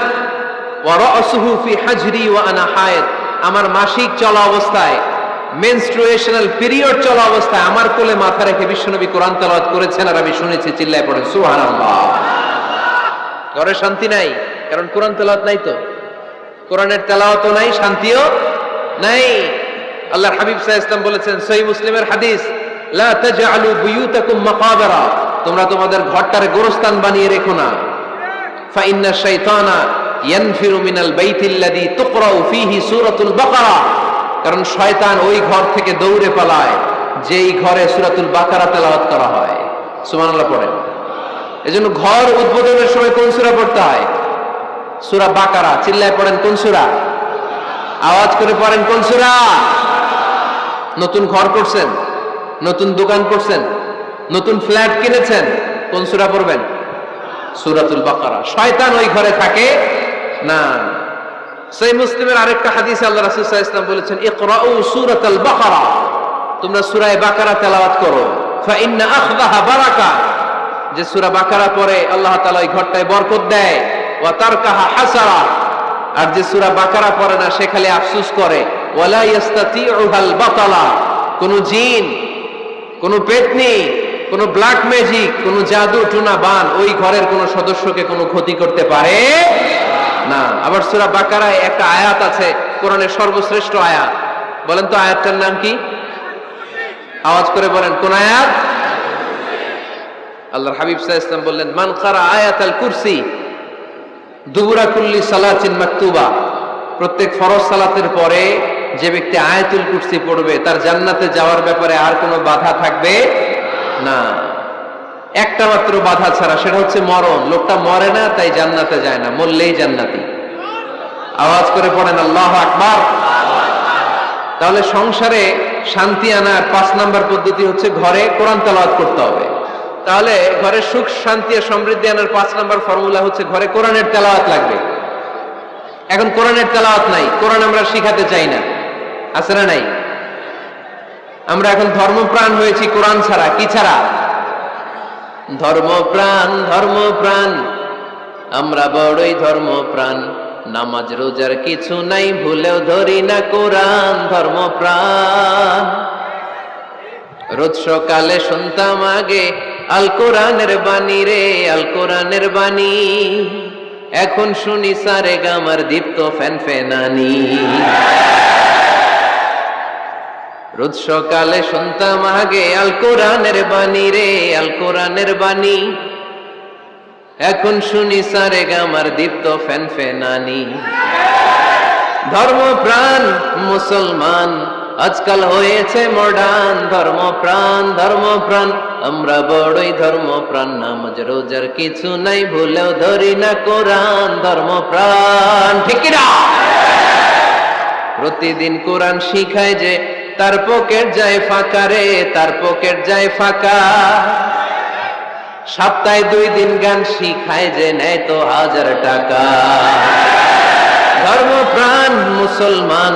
ওয়া রা'সুহু ফি হাজরি ওয়া আনা হায়েদ। আমার মাসিক চলা অবস্থায়, মেনস্ট্রুয়েশনাল পিরিয়ড চলা অবস্থায় আমার কোলে মাথা রেখে বিশ্বনবী কোরআন তেলাওয়াত করেছেন, আর আমি শুনেছি। চিল্লায় পড়েন সুবহানাল্লাহ। ঘরে শান্তি নাই, কারণ কোরআন তেলাওয়াত নাই। তো কোরআনের তেলাওয়াতও নাই, শান্তিও নাই। আল্লাহর হাবিব সাল্লাল্লাহু আলাইহি ওয়াসাল্লাম বলেছেন, সহিহ মুসলিমের হাদিস, লা তাজআলু বুয়ুতাকুম মাকাবিরা, তোমরা তোমাদের ঘরটারে গোরস্থান বানিয়ে রেখো না। ফা ইন্না শাইতানা ইয়ানফিরু মিনাল বাইতিল্লাযী তুকরাউ ফীহি সূরাতুল বাকারা, কারণ শয়তান ওই ঘর থেকে দৌড়ে পালায় যেই ঘরে সূরাতুল বাকারা তেলাওয়াত করা হয়। সুবহানাল্লাহ পড়েন। এজন্য ঘর উদ্বোধনের সময় কোন সূরা পড়তে হয়? সূরা বাকারা। চিল্লায় পড়েন কোন সূরা? আওয়াজ করে পড়েন কোন সূরা? নতুন ঘর করছেন, নতুন দোকান করছেন, নতুন ফ্ল্যাট কিনেছেন, কোন সূরা পড়বেন? সূরাতুল বাকারা। শয়তান ওই ঘরে থাকে না। সহিহ মুসলিমের আরেকটা হাদিসে আল্লাহ রাসূল সাল্লাল্লাহু আলাইহি ওয়াসাল্লাম বলেছেন, ইকরাউ সূরাতাল বাকারা, তোমরা সূরা বাকারা তেলাওয়াত করো। ফা ইন্না আখযাহা বারাকা, যে সূরা বাকারা পড়ে আল্লাহ তাআলা ওই ঘরটায় বরকত দেয়। ওয়া তারকাহা হাসারা, আর যে সূরা বাকারা পড়ে না সে খালি আফসোস করে। ওয়ালা ইস্তাতিউহাল বাতালা, কোন জিন, কোন পেতনি, কোন ব্ল্যাক ম্যাজিক, কোন জাদু টুনা বান ওই ঘরের কোন সদস্যকে কোনো ক্ষতি করতে পারে না। আবার সূরা বাকারায় একটা আয়াত আছে, কোরআনের সর্বশ্রেষ্ঠ আয়াত। বলেন তো আয়াতটার নাম কি? আওয়াজ করে বলেন কোন আয়াত? আল্লাহর হাবিব সাল্লাল্লাহু আলাইহি ওয়াসাল্লাম বললেন, মান কারা আয়াতাল কুরসি দুবুরা কুল্লি সালাতিন মাকতুবা, প্রত্যেক ফরজ সালাতের পরে যে ব্যক্তি আয়াতুল কুরসি পড়বে তার জান্নাতে যাওয়ার ব্যাপারে আর কোনো বাধা থাকবে না। একটা মাত্র বাধা ছাড়া, সেটা হচ্ছে মরণ। লোকটা মরে না তাই জান্নাতে যায় না, মরলেই জান্নাতি। আওয়াজ করে পড়েন আল্লাহু আকবার। তাহলে সংসারে শান্তি আনার 5 নাম্বার পদ্ধতি হচ্ছে ঘরে কোরআন তেলাওয়াত করতে হবে। তাহলে ঘরে সুখ শান্তি আর সমৃদ্ধি আনার 5 নাম্বার ফর্মুলা হচ্ছে ঘরে কোরআনের তেলাওয়াত লাগবে। এখন কোরআনের তেলাওয়াত নাই, কোরআন আমরা শিখাতে চাই না, আছে না নাই? আমরা এখন ধর্মপ্রাণ হয়েছি কোরআন ছাড়া। কি ছাড়া? ধর্মপ্রাণ, ধর্মপ্রাণ, আমরা বড়ই ধর্মপ্রাণ। নামাজ রোজার কিছু নাই, ভুলেও ধরি না কোরআন। ধর্মপ্রাণ। রোজ সকালে শুনতাম আগে আল কোরআনের বাণী রে, আল কোরআনের বাণী। এখন শুনি সারে গামার দীপ্ত ফ্যান ফেনানি। রোজ সকালে শুনতাম আগে আল কোরআনের বাণী রে, আল কোরআনের বাণী। এখন শুনি সারে গামার দীপ্ত ফ্যান ফেনানি। ধর্মপ্রাণ মুসলমান আজকাল হয়েছে মডার্ন। ধর্মপ্রাণ, ধর্মপ্রাণ, আমরা বড়ই ধর্মপ্রাণ। নামাজ রোজার কিছু নাই, ভুলেও ধরি না কোরআন। ধর্মপ্রাণ, ঠিক কি না? প্রতিদিন কোরআন শিখায় যে তার পকেট যায় ফাঁকা রে, তার পকেট যায় ফাঁকা। সপ্তাহে 2 দিন গান শিখায় যে নেয় তো 1000 টাকা। ধর্মপ্রাণ মুসলমান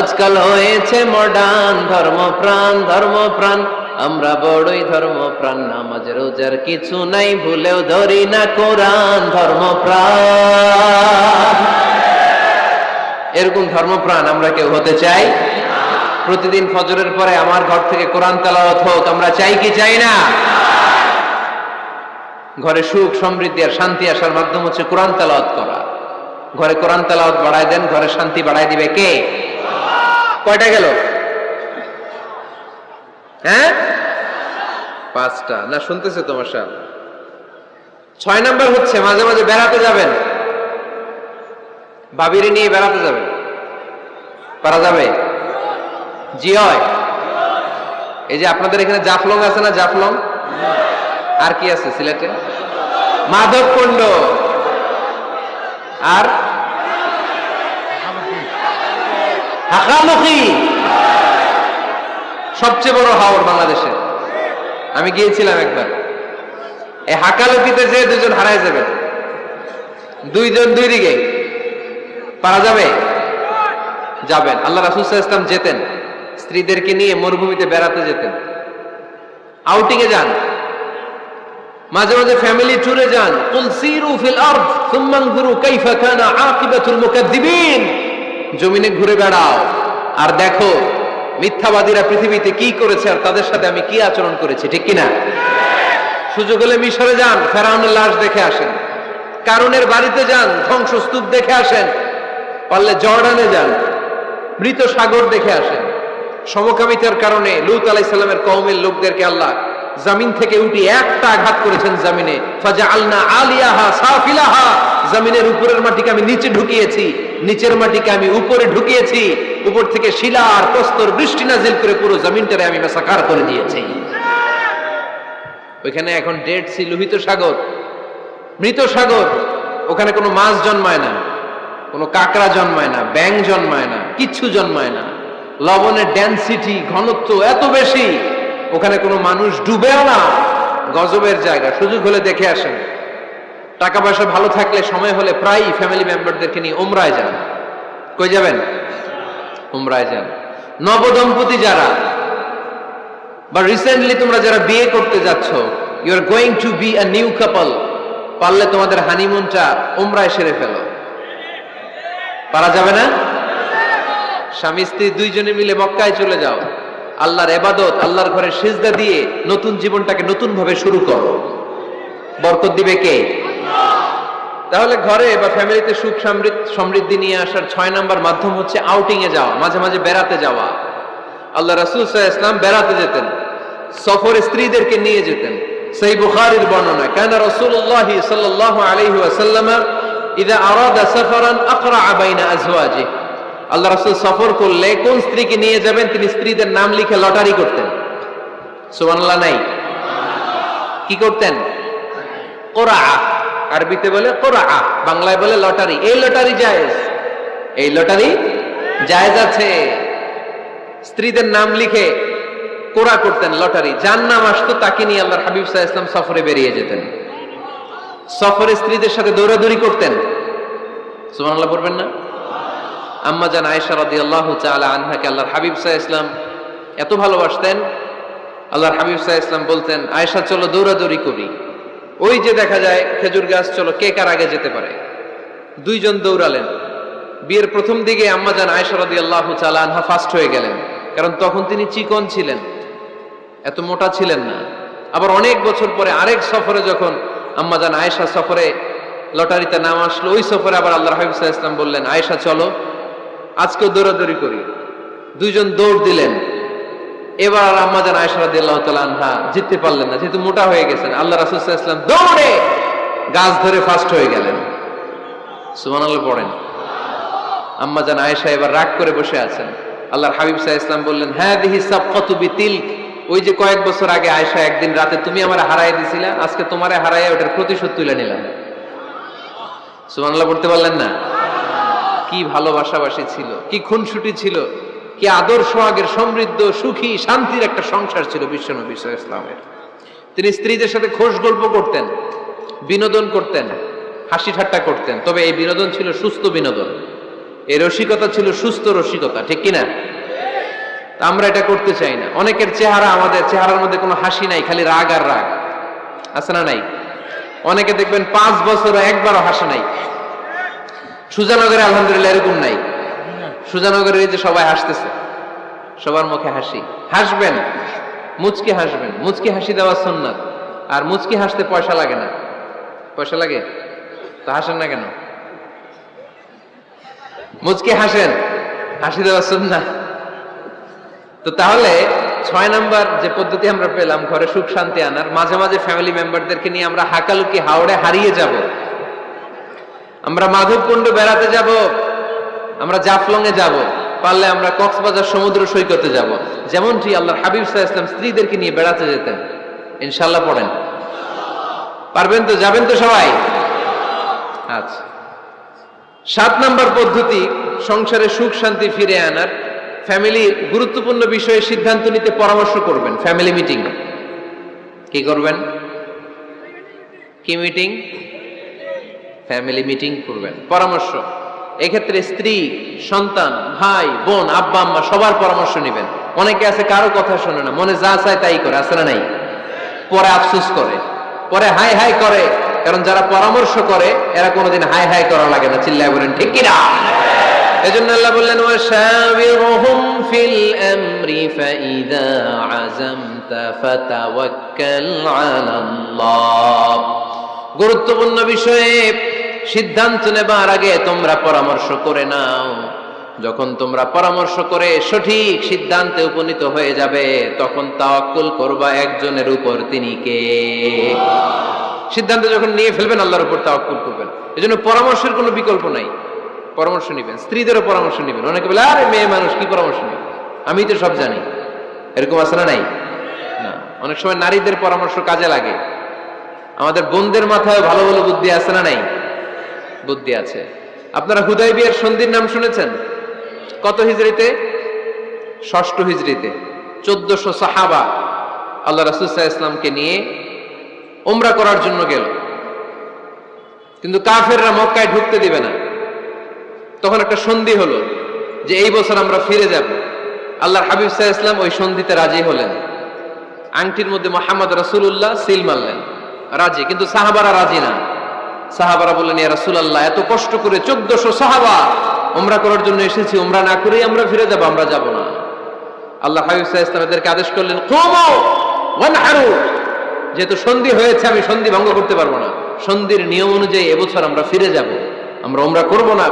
আজকাল হয়েছে মডার্ন। ধর্মপ্রাণ, ধর্মপ্রাণ, আমরা বড়ই ধর্মপ্রাণ। নামাজ রোজার কিছু নাই, ভুলেও ধরি না কোরআন। ধর্মপ্রাণ। এরকম ধর্মপ্রাণ আমরা কেউ হতে চাই? প্রতিদিন ফজরের পরে আমার ঘর থেকে কোরআন তেলাওয়াত হোক, আমরা চাই কি চাই না? ঘরে সুখ সমৃদ্ধি আর শান্তি আসার মাধ্যম হচ্ছে কোরআন তেলাওয়াত করা। ঘরে কোরআন তেলাওয়াত বাড়ায় দেন, ঘরে শান্তি বাড়ায় দিবে কে? কয়টা গেল? হ্যাঁ, 5টা না? শুনতেছে তোমার সাহেব? 6 নাম্বার হচ্ছে মাঝে মাঝে বেড়াতে যাবেন, ভাবিরে নিয়ে বেড়াতে যাবেন। পারা যাবে? জি হয়। এই যে আপনাদের এখানে জাফলং আছে না? জাফলং আর কি আছে সিলেটে? মাধবকুণ্ড আর হাকালুকি, সবচেয়ে বড় হাওর বাংলাদেশে। আমি গিয়েছিলাম একবার। এই হাকালুকিতে যে 2 জন হারায় যাবেন, 2 জন 2 দিকে। পারা যাবে? যাবেন। আল্লাহ রাসূল সাল্লাল্লাহু আলাইহি ওয়াসাল্লাম যেতেন, স্ত্রীদেরকে নিয়ে মরুভূমিতে বেড়াতে যেতেন। আউটিং এ যান, মাঝে মাঝে ফ্যামিলি ট্যুরে যান। কুল সিরু ফিল আরদ সুম্মা আনজুরু কাইফা কানা আকিবাতুল মুকাদ্দিবিন। জমিনে ঘুরে বেড়াও আর দেখো মিথ্যাবাদীরা পৃথিবীতে কি করেছে আর তাদের সাথে আমি কি আচরণ করেছি, ঠিক কিনা? সুযোগ হলে মিশরে যান, ফেরাউনের লাশ দেখে আসেন। কারুনের বাড়িতে যান, ধ্বংসস্তূপ দেখে আসেন। পারলে জর্ডানে যান, মৃত সাগর দেখে আসেন। সমকামিতার কারণে লূত আলাইহিস সালামের কওমের লোকদেরকে আল্লাহ জমিন থেকে উঠে একটা আঘাত করেছেন জমিনে। ফাজআলনা আলিয়াহা সাফিলাহা, জমিনের উপরের মাটিকে আমি নিচে ঢুকিয়েছি, নিচের মাটিকে আমি উপরে ঢুকিয়েছি। উপর থেকে শিলা আর প্রস্তর বৃষ্টি নাজিল করে পুরো জমিনটারে আমি মাসাকার করে দিয়েছি। ওইখানে এখন ডেড সি, লোহিত সাগর, মৃত সাগর। ওখানে কোনো মাছ জন্মায় না, কোনো কাঁকড়া জন্মায় না, ব্যাঙ জন্মায় না, কিচ্ছু জন্মায় না। লবণের ডেনসিটি, ঘনত্ব এত বেশি, ওখানে কোনো মানুষ ডুবেও না। গজবের জায়গা, সুযোগ হলে দেখে আসেন। টাকা পয়সা ভালো থাকলে সময় হলে প্রায় ফ্যামিলি মেম্বারদেরকে নিয়ে উমরায় যান। কই যাবেন? উমরায় যান। নবদম্পতি যারা বা রিসেন্টলি তোমরা যারা বিয়ে করতে যাচ্ছ, you are going to be a new couple, পারলে তোমাদের হানিমুনটা উমরায় সেরে ফেলো। পারা যাবে না? স্বামী স্ত্রী দুইজনে মিলে মক্কায় চলে যাও, আল্লাহর ইবাদত, আল্লাহর ঘরে সিজদা দিয়ে নতুন জীবনটাকে নতুন ভাবে শুরু করো। বরকত দিবে কে? তাহলে ঘরে বা ফ্যামিলিতে সুখ সমৃদ্ধি নিয়ে আসার 6 নাম্বার মাধ্যম হচ্ছে আউটিং এ যাওয়া, মাঝে মাঝে বেড়াতে যাওয়া। আল্লাহ রাসূল সাল্লাল্লাহু আলাইহি ওয়াসাল্লাম বেড়াতে যেতেন, সফরে স্ত্রীদেরকে নিয়ে যেতেন। সহিহ বুখারীর বর্ণনা, কানা রাসূলুল্লাহ সাল্লাল্লাহু আলাইহি ওয়াসাল্লাম ইযা আরাদা সাফারান আকরা বাইনা আজওয়াজিহি। আল্লাহ রাসূল সফর করলে কোন স্ত্রীকে নিয়ে যাবেন তিনি স্ত্রীদের নাম লিখে লটারি করতেন। সুবহানাল্লাহ নাই? কি করতেন? কোরআ, আরবিতে বলে কোরআ, বাংলায় বলে লটারি। এই লটারি জায়েজ, এই লটারি জায়েজ আছে। স্ত্রীদের নাম লিখে কোরআ করতেন, লটারি। যার নাম আসতো তাকে নিয়ে আল্লাহর হাবিব সাল্লাল্লাহু আলাইহি ওয়াসাল্লাম সফরে বেরিয়ে যেতেন। সফরে স্ত্রীদের সাথে দৌড়াদৌড়ি করতেন। সুবহানাল্লাহ পড়বেন না? আম্মা জান আয়েশা রাদিয়াল্লাহু তাআলা আনহাকে আল্লাহর হাবিব সাল্লাল্লাহু আলাইহি ওয়াসাল্লাম এত ভালোবাসতেন, আল্লাহর হাবিব সাল্লাল্লাহু আলাইহি ওয়াসাল্লাম বলতেন, আয়েশা চলো দৌড়াদৌড়ি করি। ওই যে দেখা যায় খেজুর গাছ, চলো কে কার আগে যেতে পারে। দুইজন দৌড়ালেন। বিয়ের প্রথম দিকে আম্মা জান আয়েশা রাদিয়াল্লাহু তাআলা আনহা ফার্স্ট হয়ে গেলেন, কারণ তখন তিনি চিকন ছিলেন, এত মোটা ছিলেন না। আবার অনেক বছর পরে আরেক সফরে যখন আম্মা জান আয়েশা সফরে লটারিতে নাম আসলো, ওই সফরে আবার আল্লাহর হাবিব সাল্লাল্লাহু আলাইহি ওয়াসাল্লাম বললেন, আয়েশা চলো আজকেও দৌড়াদৌড়ি করি। দুইজন দৌড় দিলেন। এবার আর আম্মা জান আয়েশা রাদিয়াল্লাহু তাআলা আনহা জিততে পারলেন না, যেহেতু মোটা হয়ে গেছেন। আল্লাহ রাসূল সাল্লাল্লাহু আলাইহি ওয়াসাল্লাম দৌড়ে গাছ ধরে ফার্স্ট হয়ে গেলেন। সুবহানাল্লাহ পড়েন। আম্মা জান আয়েশা এবার রাগ করে বসে আছেন। আল্লাহর হাবিব সাল্লাল্লাহু আলাইহি ওয়াসাল্লাম বললেন, হাদিহি সাবকাতু বিতিলক, ওই যে কয়েক বছর আগে আয়েশা একদিন রাতে তুমি আমারে হারায় দিছিলা, আজকে তোমারে হারায় ওটার প্রতিশোধ তুলে নিলাম। সুবহানাল্লাহ পড়তে পারলেন না? কি ভালোবাসাবাসী ছিল, কি খুনসুটি ছিল, কি আদর্শ আগের সমৃদ্ধ সুখী শান্তির একটা সংসার ছিল বিশ্বনবী সাল্লাল্লাহু আলাইহি ওয়াসাল্লামের। তিনি স্ত্রীদের সাথে খোশ গল্প করতেন, বিনোদন করতেন, হাসি ঠাট্টা করতেন। তবে এই বিনোদন ছিল সুস্থ বিনোদন, এই রসিকতা ছিল সুস্থ রসিকতা, ঠিক কিনা? আমরা এটা করতে চাই না। অনেকের চেহারা, আমাদের চেহারার মধ্যে কোনো হাসি নাই, খালি রাগ আর রাগ, আছে না নাই? অনেকে দেখবেন 5 বছর একবারও হাসে নাই। সুজানগরে আলহামদুলিল্লাহ এরকম নাই। সুজানগরে এই যে সবাই হাসতেছে, সবার মুখে হাসি। হাসবেন, মুচকি হাসবেন, মুচকি হাসি দেওয়া সুন্নাত। আর মুচকি হাসতে পয়সা লাগে না। পয়সা লাগে তো হাসেন না কেন? মুচকি হাসেন, হাসি দেওয়া সুন্নাত। তো তাহলে 6 নাম্বার যে পদ্ধতি আমরা পেলাম ঘরে সুখ শান্তি আনার, মাঝে মাঝে ফ্যামিলি মেম্বারদেরকে নিয়ে আমরা হাকালুকি হাওড়ে হারিয়ে যাব, আমরা মাধবকুণ্ড বেড়াতে যাব, আমরা জাফলং এ যাব, পারলে আমরা কক্সবাজার সমুদ্র সৈকতে যাব। যেমনটি আল্লাহর হাবিব সাল্লাল্লাহু আলাইহি ওয়াসাল্লাম স্ত্রীদেরকে নিয়ে বেড়াতে যেতেন। ইনশাআল্লাহ পড়েন। পারবেন তো? যাবেন তো সবাই? আচ্ছা। 7 নাম্বার পদ্ধতি সংসারে সুখ শান্তি ফিরে আনার, ফ্যামিলি গুরুত্বপূর্ণ বিষয়ে সিদ্ধান্ত নিতে পরামর্শ করবেন। Family meeting. কি করবেন? কি মিটিং? ফ্যামিলি মিটিং করবেন, পরামর্শ। এক্ষেত্রে স্ত্রী, সন্তান, ভাই, বোন, আব্বা আম্মা সবার পরামর্শ নেবেন। অনেকে আছে কারো কথা শোনে না, মনে যা চায় তাই করে, আছে না নাই? পরে আফসোস করে, পরে হাই হাই করে। কারণ যারা পরামর্শ করে এরা কোনোদিন হাই হাই করা লাগে না। চিল্লায় বলেন ঠিক কিনা? এজন্য আল্লাহ বললেন ওয়াশাবিরহুম ফিল আমরি ফাইযা আযামতা ফাতাওয়াক্কাল আলাল্লাহ। গুরুত্বপূর্ণ বিষয়ে সিদ্ধান্ত নেবার আগে তোমরা পরামর্শ করে নাও। যখন তোমরা পরামর্শ করে সঠিক সিদ্ধান্তে উপনীত হয়ে যাবে তখন তাওয়াক্কুল করবা একজনের উপর, তিনি কে? সিদ্ধান্ত যখন নিয়ে ফেলবেন আল্লাহর উপর তাওয়াক্কুল করবেন। এজন্য পরামর্শের কোনো বিকল্প নাই। পরামর্শ নেবেন, স্ত্রীদেরও পরামর্শ নেবেন। অনেকে বলে আরে মেয়ে মানুষ কি পরামর্শ নেবে, আমি তো সব জানি। এরকম আছে না? নাই না। অনেক সময় নারীদের পরামর্শ কাজে লাগে। আমাদের বোনদের মাথায় ভালো ভালো বুদ্ধি আছে না? নাই, বুদ্ধি আছে। আপনারা হুদাইবিয়ার সন্ধির নাম শুনেছেন? কত হিজরিতে? 6ষ্ঠ হিজরিতে 1400 সাহাবা আল্লাহ রাসূল সাল্লাল্লাহু আলাইহি ওয়াসাল্লামকে নিয়ে উমরা করার জন্য গেল, কিন্তু কাফেররা মক্কায় ঢুকতে দিবে না। তখন একটা সন্ধি হলো যে এই বছর আমরা ফিরে যাব। আল্লাহর হাবিব সাল্লাল্লাহু আলাইহি ওয়াসাল্লাম ওই সন্ধিতে রাজি হলেন। আংটির মধ্যে মুহাম্মদ রাসূলুল্লাহ সিল মারলেন, রাজি। কিন্তু সাহাবারা রাজি না। সাহাবারা বললেন ইয়া রাসূলুল্লাহ, এত কষ্ট করে 1400 সাহাবা উমরা করার জন্য এসেছি, উমরা না করেই আমরা ফিরে যাব, আমরা যাব না। আল্লাহ হাবিব সাল্লাল্লাহু আলাইহি ওয়াসাল্লাম এদেরকে আদেশ করলেন কুমু ওয়ানহারু, যেহেতু সন্ধি হয়েছে আমি সন্ধি ভঙ্গ করতে পারবো না। সন্ধির নিয়ম অনুযায়ী এবছর আমরা ফিরে যাব, আমরা উমরা করব না।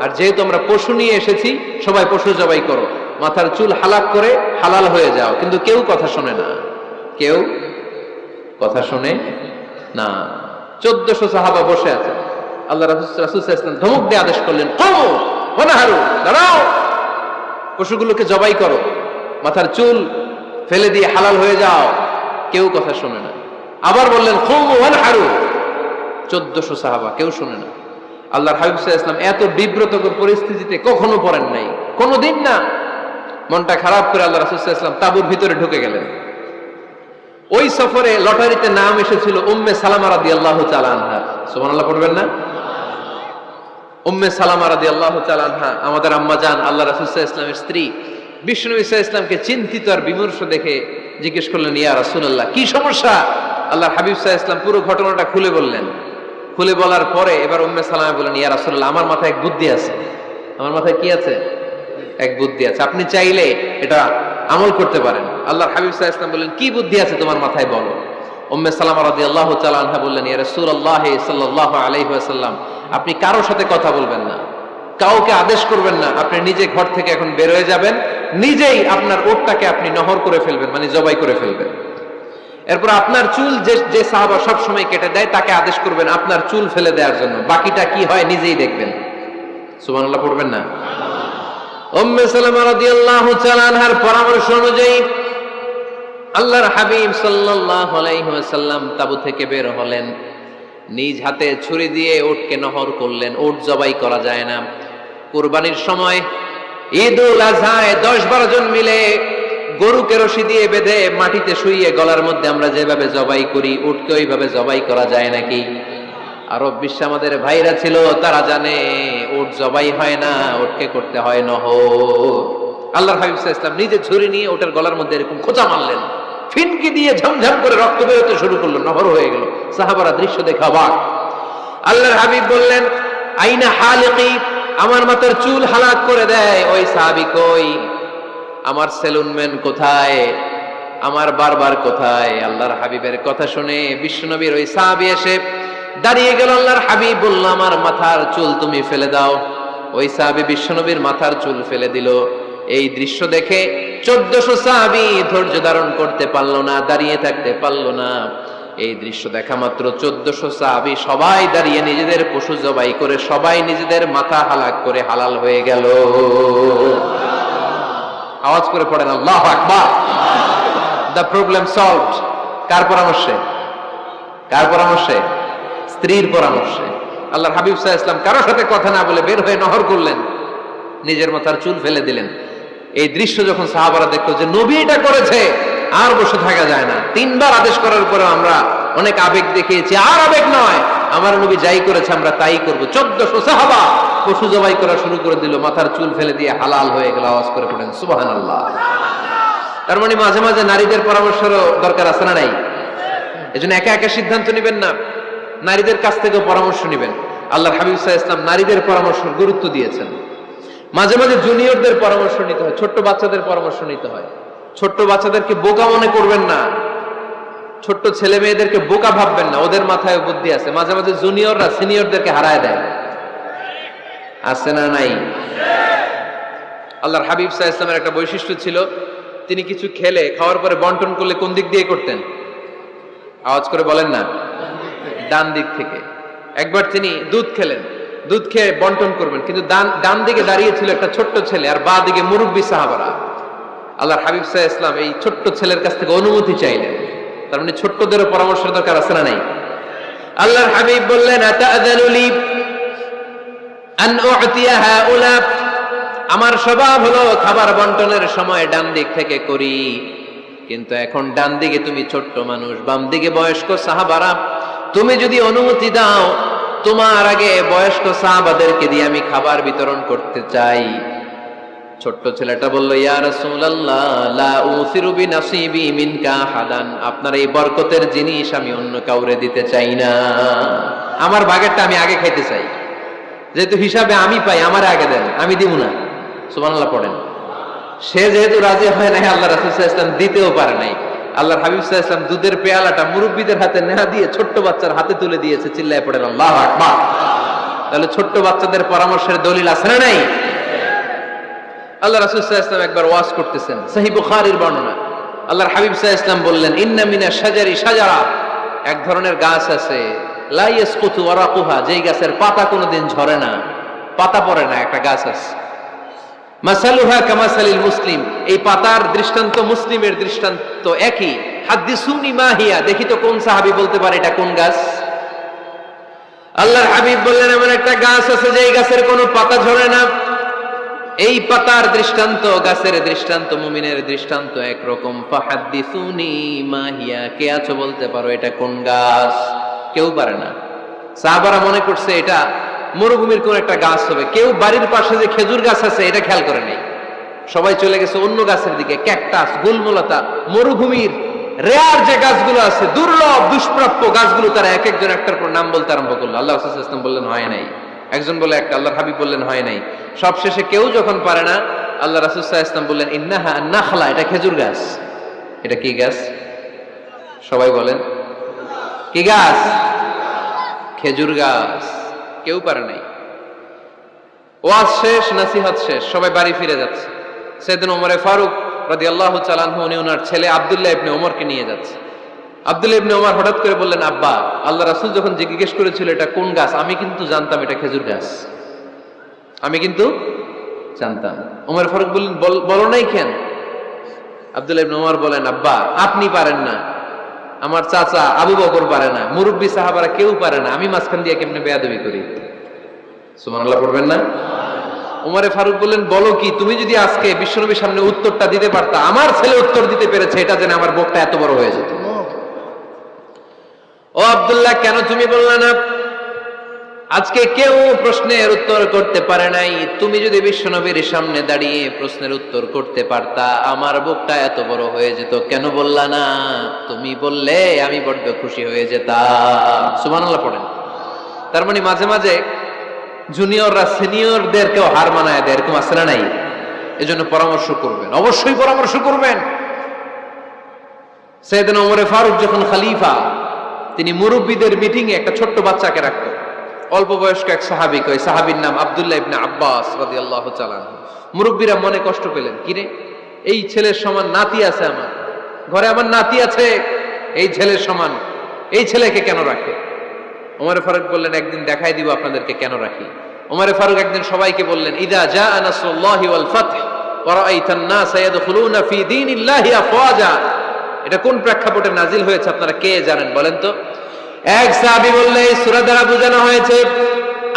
আর যেহেতু আমরা পশু নিয়ে এসেছি, সবাই পশু জবাই করো, মাথার চুল হালাক করে হালাল হয়ে যাও। কিন্তু কেউ কথা শোনে না, কেউ কথা শোনে না। 1400 সাহাবা বসে আছে। আল্লাহ রাসূল সাল্লাল্লাহু আলাইহি ওয়াসাল্লাম ধমক দিয়ে আদেশ করলেন কুমু ওয়ানহারু, দাঁড়াও, পশুগুলোকে জবাই করো, মাথার চুল ফেলে দিয়ে হালাল হয়ে যাও। কেউ কথা শোনে না। আবার বললেন কুমু ওয়ানহারু, 1400 সাহাবা, কেউ শোনে না। আল্লাহর হাবিব সাল্লাল্লাহু আলাইহি ওয়াসাল্লাম এত বিব্রতকর পরিস্থিতিতে কখনো পড়েন নাই, কোনোদিন না। মনটা খারাপ করে আল্লাহ রাসূল সাল্লাল্লাহু আলাইহি ওয়াসাল্লাম তাঁবুর ভিতরে ঢুকে গেলেন। ওই সফরে লটারিতে নাম এসেছিল উম্মে সালামা রাদিয়াল্লাহু তাআলা আনহা। সুবহানাল্লাহ পড়বেন না? উম্মে সালামা রাদিয়াল্লাহু তাআলা আনহা আমাদের আম্মা জান, আল্লাহ রাসূল সাল্লাল্লাহু আলাইহি ওয়াসাল্লামের স্ত্রী। বিশ্বনবী সাল্লাল্লাহু আলাইহি ওয়াসাল্লামকে চিন্তিত আর বিমর্ষ দেখে জিজ্ঞেস করলেন ইয়া রাসূলুল্লাহ, কি সমস্যা? আল্লাহর হাবিব সাল্লাল্লাহু আলাইহি ওয়াসাল্লাম পুরো ঘটনাটা খুলে বললেন। খুলে বলার পরে এবার উম্মে সালামা বলেন ইয়া রাসূলুল্লাহ, আমার মাথায় এক বুদ্ধি আছে। আমার মাথায় কি আছে? এক বুদ্ধি আছে, আপনি চাইলে এটা আমল করতে পারেন। আল্লাহর হাবিব সাল্লাল্লাহু আলাইহি ওয়াসাল্লাম বললেন কি বুদ্ধি আছে তোমার মাথায়, বলো। উম্মে সালামা রাদিয়াল্লাহু তাআলা আনহা বললেন ইয়া রাসূলুল্লাহ সাল্লাল্লাহু আলাইহি ওয়াসাল্লাম, আপনি কারোর সাথে কথা বলবেন না, কাউকে আদেশ করবেন না। আপনি নিজে ঘর থেকে এখন বের হয়ে যাবেন, নিজেই আপনার ওটটাকে আপনি নহর করে ফেলবেন, মানে জবাই করে ফেলবেন। এরপর আপনার চুল যে সাহাবা সব সময় কেটে দেয় তাকে আদেশ করবেন আপনার চুল ফেলে দেওয়ার জন্য, বাকিটা কি হয় নিজেই দেখবেন। সুবহানাল্লাহ পড়বেন না? উম্মে সালামা রাদিয়াল্লাহু তাআলা আনহার পরামর্শ অনুযায়ী আল্লাহর হাবিব সাল্লাল্লাহু আলাইহি ওয়াসাল্লাম তাবু থেকে বের হলেন। নিজ হাতে ছুরি দিয়ে উটকে নহর করলেন। উট জবাই করা যায় না। কুরবানির সময় ঈদুল আযহায় 10-12 জন মিলে গরুকে রশি দিয়ে বেঁধে মাটিতে শুইয়ে গলার মধ্যে আমরা যেভাবে জবাই করি, উটকে ওইভাবে জবাই করা যায় নাকি? আরব বিশ্বে আমাদের ভাইরা ছিল, তারা জানে উট জবাই হয় না, উটকে করতে হয় নহর। আল্লাহর হাবিব সাল্লাল্লাহু আলাইহি ওয়াসাল্লাম নিজে ছুরি নিয়ে ওটার গলার মধ্যে এরকম খোঁচা মারলেন, ফিনকি দিয়ে ঝমঝম করে রক্ত বেরোতে শুরু করলো, নহর হয়ে গেল। সাহাবারা দৃশ্য দেখে অবাক। আল্লাহর হাবিব বললেন আইনা হালিকি, আমার মাথার চুল হালাক করে দেয় ওই সাহাবী কই? আমার সেলুনম্যান কোথায়? আমার বারবার কোথায়? আল্লাহর হাবিবের কথা শুনে বিশ্বনবীর ওই সাহাবী এসে দাঁড়িয়ে গেল। আল্লাহর হাবিব বলল আমার মাথার চুল তুমি ফেলে দাও। ওই সাহাবী বিশ্বনবীর মাথার চুল ফেলে দিল। এই দৃশ্য দেখে 1400 সাহাবী ধৈর্য ধারণ করতে পারলো না, দাঁড়িয়ে থাকতে পারলো না। এই দৃশ্য দেখা মাত্র 1400 সাহাবী সবাই দাঁড়িয়ে নিজেদের পশু জবাই করে সবাই নিজেদের মাথা হালাক করে হালাল হয়ে গেল। আওয়াজ করে পড়েন আল্লাহু আকবার। The problem solved. কার পরামর্শে? কার পরামর্শে? স্ত্রীর পরামর্শে। আল্লাহর হাবিব সাল্লাল্লাহু আলাইহি ওয়াসাল্লাম কারোর সাথে কথা না বলে বের হয়ে নহর করলেন, নিজের মাথার চুল ফেলে দিলেন। এই দৃশ্য যখন সাহাবারা দেখলো যে নবী এটা করেছে, আর বসে থাকা যায় না। 3 বার আদেশ করার পরে আমরা অনেক আবেগ দেখিয়েছি, আর আবেগ নয়, আমার নবী যাই করেছে আমরা তাই করব। 1400 সাহাবা পশু জবাই করা শুরু করে দিল, মাথার চুল ফেলে দিয়ে হালাল হয়ে গেল। আওয়াজ করে পড়েন সুবহানাল্লাহ। তার মানে মাঝে মাঝে নারীদের পরামর্শেরও দরকার আছে না নাই? এজন্য একা একা সিদ্ধান্ত নেবেন না, নারীদের কাছ থেকেও পরামর্শ নেবেন। আল্লাহর হাবিব সাল্লাল্লাহু আলাইহি ওয়াসাল্লাম নারীদের পরামর্শের গুরুত্ব দিয়েছেন। মাঝে মাঝে জুনিয়রদের পরামর্শ নিতে হয়, ছোট্ট বাচ্চাদের পরামর্শ নিতে হয়। ছোট্ট বাচ্চাদেরকে বোকা মনে করবেন না, ছোট্ট ছেলে মেয়েদেরকে বোকা ভাববেন না, ওদের মাথায় বুদ্ধি আছে। মাঝে মাঝে জুনিয়ররা সিনিয়রদেরকে হারায় দেয়, আছে না নাই? আল্লাহর হাবিব সাল্লাল্লাহু আলাইহি ওয়াসাল্লামের একটা বৈশিষ্ট্য ছিল, তিনি কিছু খেলে খাওয়ার পরে বন্টন করলে কোন দিক দিয়ে করতেন? আওয়াজ করে বলেন না, ডান দিক থেকে। একবার তিনি দুধ খেলেন, দুধ খেয়ে বন্টন করবেন, কিন্তু ডান দিকে দাঁড়িয়ে ছিল একটা ছোট্ট ছেলে আর বাঁ দিকে মুরব্বী সাহাবারা। আল্লাহর হাবিব সাল্লাল্লাহু আলাইহি ওয়াসাল্লাম এই ছোট্ট ছেলের কাছ থেকে অনুমতি চাইলেন। তার মানে ছোট্টদেরও পরামর্শের দরকার আছে না নাই? আল্লাহর হাবিব বললেন, আতাআযানু লি আন উ'তিয়া হাউলা, আমার স্বভাব হলো খাবার বন্টনের সময় ডান দিক থেকে করি, কিন্তু এখন ডান দিকে তুমি ছোট্ট মানুষ, বাম দিকে বয়স্ক সাহাবারা, তুমি যদি অনুমতি দাও তোমার আগে বয়স্ক সাহাবাদেরকে দিয়ে আমি খাবার বিতরণ করতে চাই। ছোট্ট ছেলেটা বলল, ইয়া রাসূলুল্লাহ লা উসিরু বিনাসিবি মিনকা হাদান, আপনার এই বরকতের জিনিস আমি অন্য কাউরে দিতে চাই না, আমার ভাগেরটা আমি আগে খাইতে চাই, যেহেতু হিসাবে আমি পাই আমারে আগে দেন, আমি দিব না। সুবহানাল্লাহ পড়েন। সে যেহেতু রাজি হয় নাই, আল্লাহ রাসূল সাল্লাল্লাহু আলাইহি ওয়াসাল্লাম দিতেও পারে নাই। আল্লাহর হাবিব সাল্লাল্লাহু আলাইহি ওয়াসাল্লাম দুধের পেয়ালাটা মুরব্বিদের হাতে না দিয়ে ছোট্ট বাচ্চার হাতে তুলে দিয়েছে। চিল্লায় পড়েন আল্লাহু আকবার। তাহলে ছোট্ট বাচ্চাদের পরামর্শের দলিল আছে না নাই? আল্লাহ রাসূল সাল্লাল্লাহু আলাইহি ওয়াসাল্লাম একবার ওয়াজ করতেছেন, সহিহ বুখারীর বর্ণনা। আল্লাহর হাবিব সাল্লাল্লাহু আলাইহি ওয়াসাল্লাম বললেন, ইন্না মিনাশ শাজারি শাজারা, এক ধরনের গাছ আছে, লা ইয়াসকুতু ওয়ারাকুহা, যেই গাছের পাতা কোনোদিন ঝরে না, পাতা পড়ে না, একটা গাছ আছে। মাসালুহা কামাসালিল মুসলিম, এই পাতার দৃষ্টান্ত মুসলিমের দৃষ্টান্ত একই। হাদিসুনি মা হিয়া, দেখি তো কোন সাহাবী বলতে পারে এটা কোন গাছ? আল্লাহর হাবিব বললেন, এমন একটা গাছ আছে যেই গাছের কোনো পাতা ঝরে না। এই পাতার দৃষ্টান্ত, গাছের দৃষ্টান্ত, মুমিনের দৃষ্টান্ত একরকম। ফাহাদিসুনি মা হিয়া, কে আছো বলতে পারো এটা কোন গাছ? কেউ পারে না। সাহাবারা মনে করছে এটা মরুভূমির কোন একটা গাছ হবে। কেউ বাড়ির পাশে যে খেজুর গাছ আছে এটা খেয়াল করে নেই, সবাই চলে গেছে অন্য গাছের দিকে। ক্যাকটাস, গুলমলতা, মরুভূমির রেয়ার যে গাছগুলো আছে, দুর্লভ দুষ্প্রাপ্য গাছগুলো তারা এক একজন একটার পর নাম বলতে আরম্ভ করলো। আল্লাহ রাসূল সাল্লাল্লাহু আলাইহি ওয়াসাল্লাম বললেন হয় নাই, একজন বলে একটা, আল্লাহর হাবিব বললেন হয় নাই। সবশেষে কেউ যখন পারে না, আল্লাহ রাসূল সাল্লাল্লাহু আলাইহি ওয়াসাল্লাম বললেন, ইন্নাহা নাখলা, এটা খেজুর গাছ। এটা কি গাছ? সবাই বলেন, কি গাছ? খেজুর গাছ। কেউ পারে নাই। ওয়াজ শেষ, নসিহত শেষ, সবাই বাড়ি ফিরে যাচ্ছে। সাইয়েদনা ওমর ফারুক রাদিয়াল্লাহু তাআলা আনহু উনি ওনার ছেলে আব্দুল্লাহ ইবনে ওমরকে নিয়ে যাচ্ছে। আব্দুল্লাহ ইবনে ওমর হঠাৎ করে বললেন, আব্বা, আল্লাহ রাসূল যখন জিজ্ঞেস করেছিল এটা কোন গাছ, আমি কিন্তু জানতাম এটা খেজুর গাছ, আমি কিন্তু জানতাম। ওমর ফারুক বললেন, বলো নাই কেন? আব্দুল্লাহ ইবনে ওমর বলেন, আব্বা আপনি পারেন না, আমার চাচা আবু বকর পারে না, মুরব্বী সাহাবারা কেউ পারে না, আমি মাঝখান দিয়ে কেমনে বেয়াদবি করি? সুবহানাল্লাহ পড়বেন না? ওমরে ফারুক বললেন, বলো কি, তুমি যদি আজকে বিশ্বনবীর সামনে উত্তরটা দিতে পারতা, আমার ছেলে উত্তর দিতে পেরেছে, এটা জেনে আমার বুকটা এত বড় হয়ে যেত। ও আব্দুল্লাহ, কেন তুমি বললা না? আজকে কেউ প্রশ্নের উত্তর করতে পারে নাই, তুমি যদি বিশ্বনবীর সামনে দাঁড়িয়ে প্রশ্নের উত্তর করতে পারতা, আমার বুকটা এত বড় হয়ে যেত। কেন বললা না? তুমি বললে আমি বড্ড খুশি হয়ে যেতাম। সুবহানাল্লাহ পড়েন। তার মানে মাঝে মাঝে জুনিয়ররা সিনিয়রদেরকেও হার মানায় দেয়, এরকম আছে না নাই? এজন্য পরামর্শ করবেন, অবশ্যই পরামর্শ করবেন। সাইয়েদনা ওমর ফারুক যখন খলিফা, তিনি মুরব্বীদের মিটিং এ একটা ছোট্ট বাচ্চাকে রাখতেন, অল্প বয়স্ক এক সাহাবী, ওই সাহাবীর নাম আব্দুল্লাহ ইবনে আব্বাস রাদিয়াল্লাহু তাআলা আনহু। মুরব্বীরা মনে কষ্ট পেলেন, কিরে এই ছেলের সমান নাতি আছে আমার ঘরে, আমার নাতি আছে এই ছেলের সমান, এই ছেলেকে কেন রাখে? ওমর ফারুক বললেন, একদিন দেখাই দিব আপনাদেরকে কেন রাখি। ওমর ফারুক একদিন সবাইকে বললেন, ইযা জাআ নাসরুল্লাহি ওয়াল ফাতহ ওয়া রাআইতান নাস ইয়াদখুলুনা ফি দীনিল্লাহি আফওয়াজা, এটা কোন প্রেক্ষাপটে নাজিল হয়েছে আপনারা কে জানেন বলেন তো? এক সাহাবী বললেন, এই সূরা দ্বারা বোঝানো হয়েছে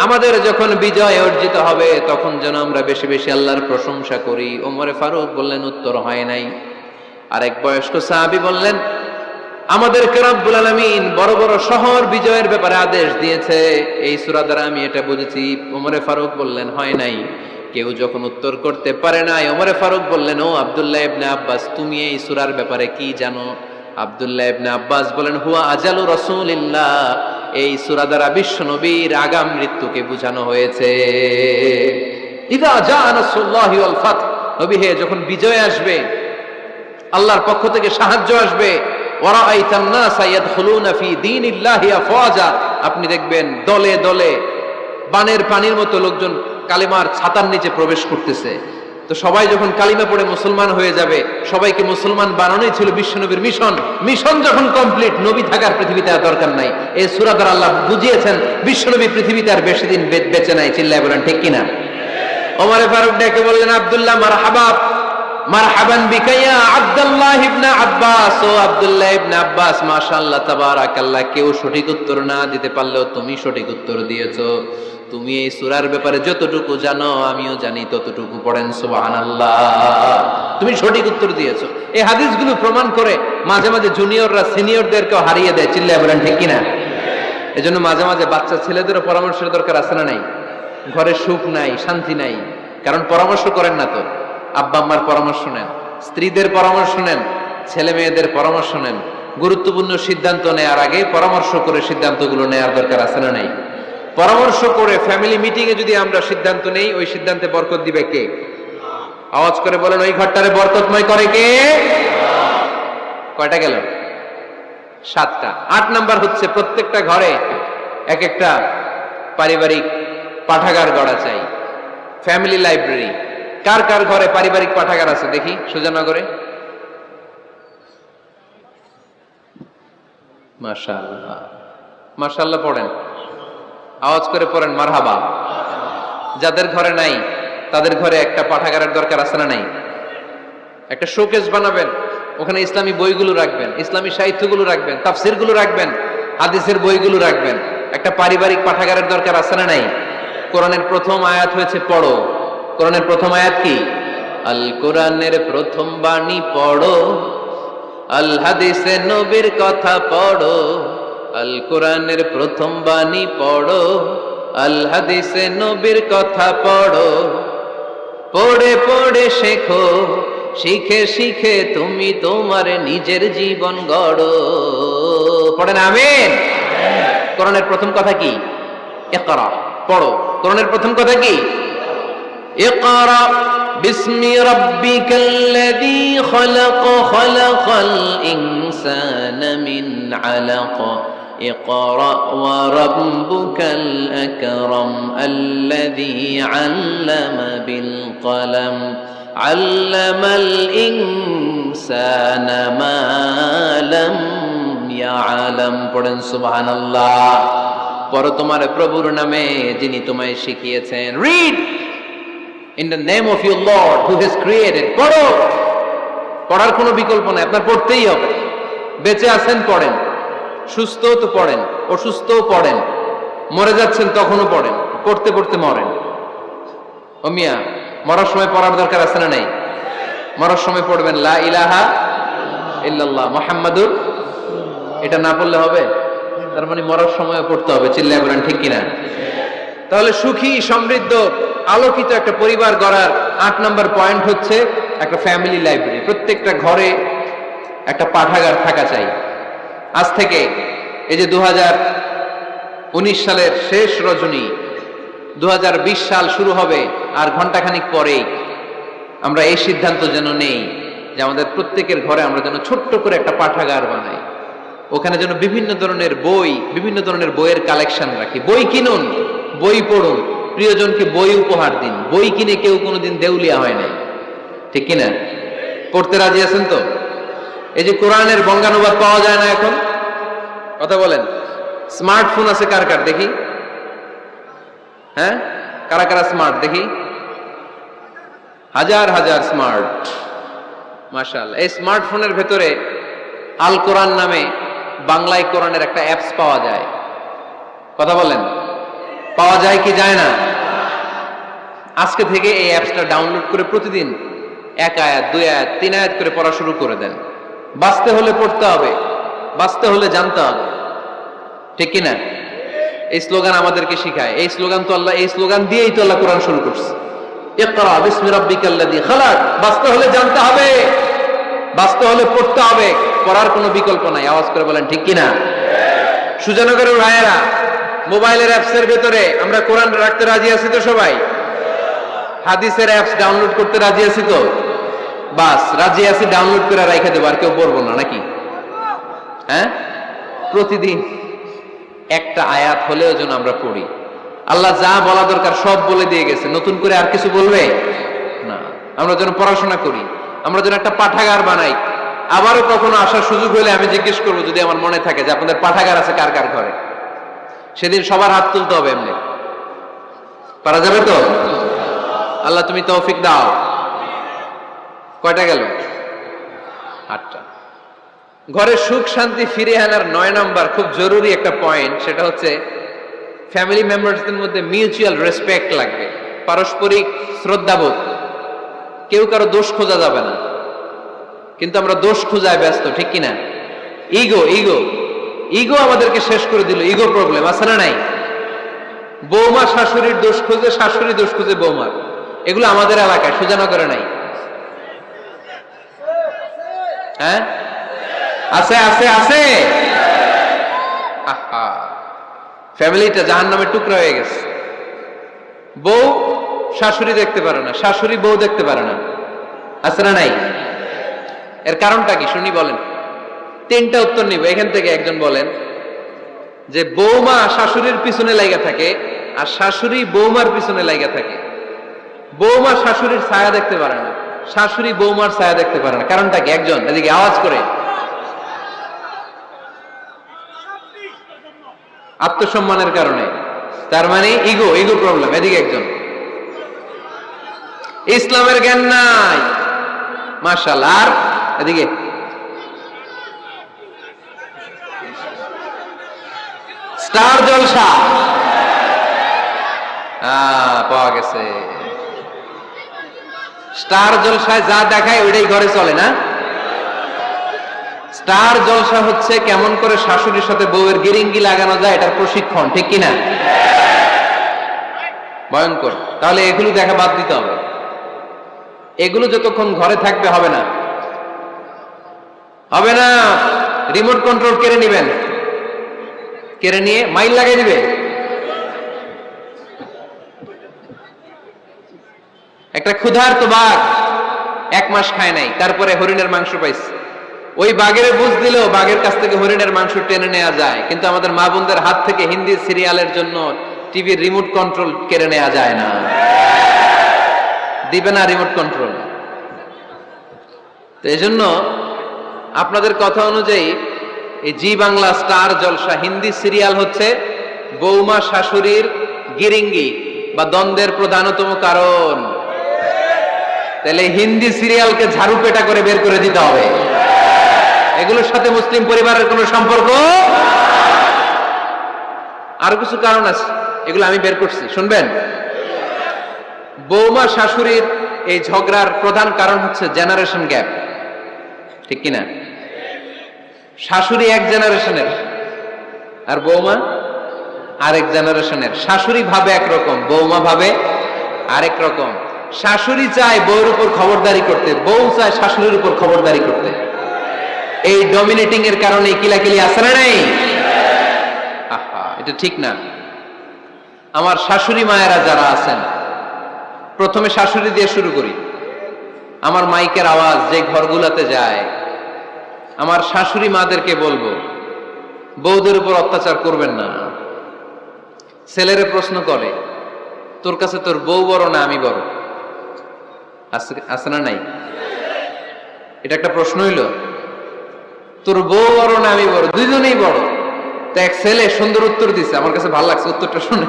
আমাদের যখন বিজয় অর্জিত হবে তখন যেন আমরা বেশি বেশি আল্লাহর প্রশংসা করি। ওমর ফারুক বললেন, উত্তর হয় নাই। আরেক বয়স্ক সাহাবী বললেন, আমাদেরকে রব্বুল আলামিন বড় বড় শহর বিজয়ের ব্যাপারে আদেশ দিয়েছে, এই সূরা দ্বারা আমি এটা বুঝেছি। ওমর ফারুক বললেন, হয় নাই। কেউ যখন উত্তর করতে পারে নাই, ওমর ফারুক বললেন, ও আব্দুল্লাহ ইবনে আব্বাস, তুমি এই সূরার ব্যাপারে কি জানো? আব্দুল্লাহ ইবনে আব্বাস বলেন, হুয়া আজালু রাসূলিল্লাহ, এই সূরা দ্বারা বিশ্ব নবীর আগাম মৃত্যুকে বোঝানো হয়েছে। ইযা জাআ নাসরুল্লাহি ওয়াল ফাত, নবী হে যখন বিজয় আসবে, আল্লাহর পক্ষ থেকে সাহায্য আসবে, ওয়ারাআইতান নাসা ইয়াদখুলুনা ফি দীনিল্লাহি আফওয়াজা, আপনি দেখবেন দলে দলে বানের পানির মতো লোকজন কালিমার ছাতার নিচে প্রবেশ করতেছে। তো সবাই যখন কালিমা পড়ে মুসলমান হয়ে যাবে, সবাইকে মুসলমান বানানোই ছিল বিশ্বনবীর মিশন। মিশন যখন কমপ্লিট, নবী থাকার পৃথিবীতে আর দরকার নাই। এই সূরা দ্বারা আল্লাহ বুঝিয়েছেন বিশ্বনবী পৃথিবীতে আর বেশি দিন বেঁচে নাই। চিল্লায় বলেন ঠিক কিনা? ওমরে ফারুক ডেকে বললেন, আব্দুল্লাহ মারহাবা, মারহাবান বিকা ইয়া আব্দুল্লাহ ইবনে আব্বাস, ও আব্দুল্লাহ ইবনে আব্বাস, মাশাআল্লাহ তাবারাকাল্লাহ, কেউ সঠিক উত্তর না দিতে পারলেও তুমি সঠিক উত্তর দিয়েছো। তুমি এই সূরার ব্যাপারে যতটুকু জানো আমিও জানি ততটুকু, পড়েন সুবহানাল্লাহ। তুমি সঠিক উত্তর দিয়েছো। এই হাদিসগুলো প্রমাণ করে মাঝে মাঝে জুনিয়ররা সিনিয়রদেরকেও হারিয়ে দেয়। চিল্লায় বলেন ঠিক কিনা? এজন্য মাঝে মাঝে বাচ্চা ছেলেদেরও পরামর্শের দরকার আছে না নাই? ঘরে সুখ নাই, শান্তি নাই, কারণ পরামর্শ করেন না তো। আব্বা আম্মার পরামর্শ নেন, স্ত্রীদের পরামর্শ নেন, ছেলে মেয়েদের পরামর্শ নেন। গুরুত্বপূর্ণ সিদ্ধান্ত নেওয়ার আগে পরামর্শ করে সিদ্ধান্তগুলো নেওয়ার দরকার আছে না নাই? পরামর্শ করে ফ্যামিলি মিটিং এ যদি আমরা সিদ্ধান্ত নেই, ওই সিদ্ধান্তে বরকত দিবে কে? আওয়াজ করে বলেন, ওই ঘরটারে বরকতময় করে কে? কয়টা গেল? 7টা। 8 নাম্বার হচ্ছে প্রত্যেকটা ঘরে এক একটা পারিবারিক পাঠাগার গড়া চাই, ফ্যামিলি লাইব্রেরি। কার কার ঘরে পারিবারিক পাঠাগার আছে দেখি সুজানগরে? মাশাআল্লাহ, মাশাআল্লাহ পড়েন, আওয়াজ করে পড়েন মারহাবা। যাদের ঘরে নাই তাদের ঘরে একটা পাঠাগারের দরকার আছে না নাই? একটা শোকেস বানাবেন, ওখানে ইসলামী বইগুলো রাখবেন, ইসলামী সাহিত্যগুলো রাখবেন, তাফসিরগুলো রাখবেন, হাদিসের বইগুলো রাখবেন। একটা পারিবারিক পাঠাগারের দরকার আছে না নাই? কোরআনের প্রথম আয়াত হয়েছে পড়ো। কোরআনের প্রথম আয়াত কি? আল কোরআনের প্রথম বাণী পড়ো, আল হাদিসে নবীর কথা পড়ো। আল কোরআনের প্রথম বাণী পড়ো, আল হাদিসে নবীর কথা পড়ো। পড়ে পড়ে শেখো, শিখে শিখে তুমি তোমার নিজের জীবন গড়ো। পড়েন আমিন। কোরআনের প্রথম কথা কি? ইকরা, পড়ো। কোরআনের প্রথম কথা কি? ইকরা বিসমি রাব্বিকাল্লাযী খালাক, খালাকাল ইনসানা মিন আলাক। اقرأ وربك الأكرم الذي علم بالقلم علم الإنسان ما لم يعلم। পড়েন সুবহানাল্লাহ। পড়ো তোমার প্রভুর নামে যিনি তোমায় শিখিয়েছেন। Read in the name of your Lord who has created। পড়ো, পড়ার কোনো বিকল্প নাই, আপনার পড়তেই হবে। বেঁচে আছেন পড়েন, সুস্থ তো পড়েন, অসুস্থও পড়েন, মরে যাচ্ছেন তখনও পড়েন, পড়তে পড়তে মরেন। ও মিয়া, মরার সময় পড়ার দরকার আছে না নাই? মরার সময় পড়বেন লা ইলাহা ইল্লাল্লাহ মুহাম্মাদুর, এটা না পড়লে হবে? তার মানে মরার সময় পড়তে হবে। চিল্লায় বলেন ঠিক কিনা? তাহলে সুখী, সমৃদ্ধ, আলোকিত একটা পরিবার গড়ার 8 নম্বর পয়েন্ট হচ্ছে একটা ফ্যামিলি লাইব্রেরি। প্রত্যেকটা ঘরে একটা পাঠাগার থাকা চাই। আজ থেকে এই যে 2019 সালের শেষ রজনী, 2020 সাল শুরু হবে, আর ঘন্টাখানিক পরেই আমরা এই সিদ্ধান্ত যেন নেই যে আমাদের প্রত্যেকের ঘরে আমরা যেন ছোট্ট করে একটা পাঠাগার বানাই। ওখানে যেন বিভিন্ন ধরনের বই, বিভিন্ন ধরনের বইয়ের কালেকশন রাখি। বই কিনুন, বই পড়ুন, প্রিয়জনকে বই উপহার দিন। বই কিনে কেউ কোনোদিন দেউলিয়া হয় নাই, ঠিক কিনা? পড়তে রাজি আছেন তো? এই যে কোরআনের বঙ্গানুবাদ পাওয়া যায় না এখন, কথা বলেন। স্মার্টফোন আছে কার কার দেখি? হ্যাঁ, কারা কারা স্মার্ট দেখি? হাজার হাজার স্মার্ট, মাশাআল্লাহ। এই স্মার্টফোনের ভেতরে আল কোরআন নামে বাংলায় কোরআনের একটা অ্যাপস পাওয়া যায়। কথা বলেন, পাওয়া যায় কি যায় না? আজকে থেকে এই অ্যাপসটা ডাউনলোড করে প্রতিদিন 1 আয়াত, 2 আয়াত, 3 আয়াত করে পড়া শুরু করে দেন। বাঁচতে হলে পড়তে হবে, বাঁচতে হলে জানতে হবে, ঠিক কিনা? এই স্লোগান আমাদেরকে শিখায়। এই স্লোগান তো আল্লাহ, এই স্লোগান দিয়েই তো আল্লাহ কোরআন শুরু করছে। ইকরা বিসমি রাব্বিকাল্লাযী খালাক। বাঁচতে হলে জানতে হবে, বাঁচতে হলে পড়তে হবে, পড়ার কোনো বিকল্প নাই। আওয়াজ করে বলেন ঠিক কিনা? সুজানগরের ভাইয়েরা, মোবাইলের অ্যাপসের ভেতরে আমরা কোরআন রাখতে রাজি আছি তো সবাই? হাদিসের অ্যাপস ডাউনলোড করতে রাজি আছি তো? বাস রাজি আছি, ডাউনলোড করে রাখা দেবো, আর কেউ পড়বো না নাকি? হ্যাঁ, প্রতিদিন একটা আয়াত হলেও যেন আমরা পড়ি। আল্লাহ যা বলা দরকার সব বলে দিয়ে গেছে, নতুন করে আর কিছু বলবে না। আমরা যেন পড়াশোনা করি, আমরা যেন একটা পাঠাগার বানাই। আবারও কখনো আসার সুযোগ হলে আমি জিজ্ঞেস করবো, যদি আমার মনে থাকে, যে আপনাদের পাঠাগার আছে কার কার ঘরে। সেদিন সবার হাত তুলতে হবে। এমনি পারা যাবে তো? আল্লাহ তুমি তৌফিক দাও। কয়টা গেল? 8টা। ঘরে সুখ শান্তি ফিরে আনার 9 নাম্বার খুব জরুরি একটা পয়েন্ট, সেটা হচ্ছে ফ্যামিলি মেম্বারসদের মধ্যে মিউচুয়াল রেসপেক্ট লাগবে, পারস্পরিক শ্রদ্ধাবোধ। কেউ কারো দোষ খোঁজা যাবে না, কিন্তু আমরা দোষ খোঁজায় ব্যস্ত, ঠিক কিনা? ইগো ইগো ইগো আমাদেরকে শেষ করে দিল। ইগো প্রবলেম আছে না নাই? বৌমা শাশুড়ির দোষ খুঁজে, শাশুড়ি দোষ খুঁজে বৌমার। এগুলো আমাদের এলাকায়, সুজানগরে নাই। হ্যাঁ, আছে আছে আছে। আহা, ফ্যামিলিটা জাহান্নামের টুকরা হয়ে গেছে। বউ শাশুড়ি দেখতে পারে না, শাশুড়ি বউ দেখতে পারে না, আছে না নাই? এর কারণটা কি শুনি, বলেন। 3টা উত্তর নিব এখান থেকে। একজন বলেন যে বৌমা শাশুড়ির পিছনে লাগা থাকে, আর শাশুড়ি বৌমার পিছনে লাগা থাকে। বৌমা শাশুড়ির ছায়া দেখতে পারে না, শাশুড়ি বৌমার ছায়া দেখতে পারে না। কারণটা কি? একজন এদিকে আওয়াজ করে। আত্মসম্মানের কারণে। তার মানে ইগো ইগো প্রবলেম। এদিকে একজন। ইসলামের জ্ঞান নাই, মাশাআল্লাহ। আর এদিকে স্টার জলসা পাওয়া গেছে। স্টার জলসায় যা দেখায় ওইটাই ঘরে চলে না। স্টার জলসা হচ্ছে কেমন করে শাশুড়ির সাথে বউয়ের গিরিঙ্গি লাগানো যায়, এটার প্রশিক্ষণ, ঠিক কিনা? ভয়ঙ্কর। তাহলে এগুলো দেখা বাদ দিতে হবে। এগুলো যতক্ষণ ঘরে থাকবে হবে না, হবে না। রিমোট কন্ট্রোল কেড়ে নিবেন, কেড়ে নিয়ে মাইল লাগাই দিবে। একটা ক্ষুধার্ত বাঘ 1 মাস খায় নাই, তারপরে হরিণের মাংস পাইছে। ওই বাঘের বুঝ দিলেও বাঘের কাছ থেকে হরিণের মাংস টেনে নেওয়া যায়, কিন্তু আমাদের মা বোনদের হাত থেকে হিন্দি সিরিয়ালের জন্য টিভির রিমোট কন্ট্রোল কেড়ে নেওয়া যায় না। দিবে না রিমোট কন্ট্রোল। তো এই জন্য আপনাদের কথা অনুযায়ী এই জি বাংলা স্টার জলসা হিন্দি সিরিয়াল হচ্ছে বৌমা শাশুড়ির গিরিঙ্গি বা দ্বন্দ্বের প্রধানতম কারণ। তাহলে হিন্দি সিরিয়ালকে ঝাড়ু পেটা করে বের করে দিতে হবে। এগুলোর সাথে মুসলিম পরিবারের কোনো সম্পর্ক। আরো কিছু কারণ আছে, এগুলো আমি বের করছি, শুনবেন। বৌমা শাশুড়ির এই ঝগড়ার প্রধান কারণ হচ্ছে জেনারেশন গ্যাপ, ঠিক কিনা? শাশুড়ি এক জেনারেশনের আর বৌমা আরেক জেনারেশনের। শাশুড়ি ভাবে একরকম, বৌমা ভাবে আরেক রকম। শাশুড়ি চায় বউর উপর খবরদারি করতে, বউ চায় শাশুড়ির উপর খবরদারি করতে। এই ডমিনেটিং এর কারণে কিলাকিলি আছে না নাই? আহা, এটা ঠিক না। আমার শাশুড়ি মায়েরা যারা আছেন, প্রথমে শাশুড়ি দিয়ে শুরু করি। আমার মাইকের আওয়াজ যে ঘরগুলাতে যায়, আমার শাশুড়ি মাদেরকে বলবো, বউদের উপর অত্যাচার করবেন না। ছেলেরে প্রশ্ন করে, তোর কাছে তোর বউ বড় না আমি বড়? আছে না নাই? এটা একটা প্রশ্ন হইল। তোর বউ বড় না আমি বড়? দুইজনেই বড়। তো এক ছেলে সুন্দর উত্তর দিছে, আমার কাছে ভালো লাগছে উত্তরটা শুনে।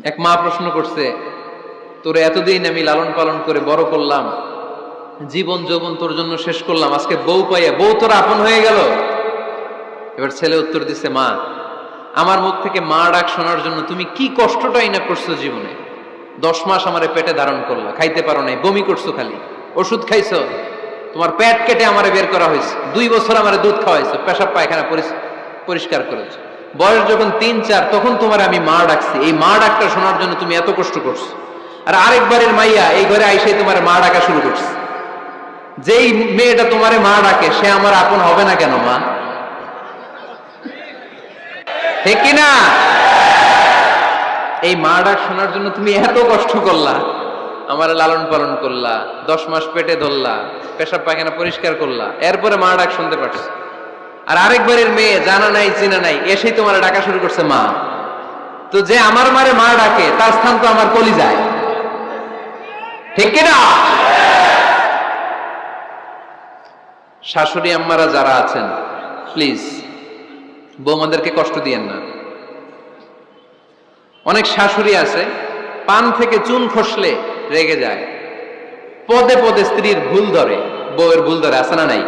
এক মা প্রশ্ন করছে, তোর এতদিন আমি লালন পালন করে বড় করলাম, জীবন যৌবন তোর জন্য শেষ করলাম, আজকে বউ পাইয়া বউ তোর আপন হয়ে গেল। এবার ছেলে উত্তর দিছে, মা, আমার মুখ থেকে মা ডাক শোনার জন্য তুমি কি কষ্টটাই না করছো জীবনে। 10 মাস আমারে পেটে ধারণ করলা, খাইতে পারো নাই, বমি করছো, খালি ওষুধ খাইছো, তোমার পেট কেটে আমারে বের করা হয়েছে, 2 বছর আমারে দুধ খাওয়াইছো, পেশাব পায়খানা পরিষ্কার করেছো। বয়স যখন 3-4 তখন তোমার আমি মা ডাকছি। এই মা ডাকটা শোনার জন্য তুমি এত কষ্ট করছো। আর আরেকবারের মাইয়া এই ঘরে আইসে তোমার মা ডাকা শুরু করছে। যেই মেয়েটা তোমারে মা ডাকে সে আমার আপন হবে না কেন মা? ঠিক কিনা? এই মা ডাক শোনার জন্য তুমি এত কষ্ট করলা, আমার লালন পালন করলা, 10 মাস পেটে ধরলা, পেশাব পায়খানা পরিষ্কার করলা, এরপরে মা ডাক শুনতে পারছো। আর আরেকবারের মেয়ে জানা নাই চিনা নাই এসেই তোমার ডাকা শুরু করছে মা। তো যে আমার মারে মা ডাকে তার স্থান তো আমার কলিজায়, ঠিক কিনা? শাশুড়ি আম্মারা যারা আছেন প্লিজ বৌমাদেরকে কষ্ট দিয়েন না। অনেক শাশুড়ি আছে পান থেকে চুন খসলে রেগে যায়, পদে পদে স্ত্রীর ভুল ধরে, বউয়ের ভুল ধরে, আছে না নাই?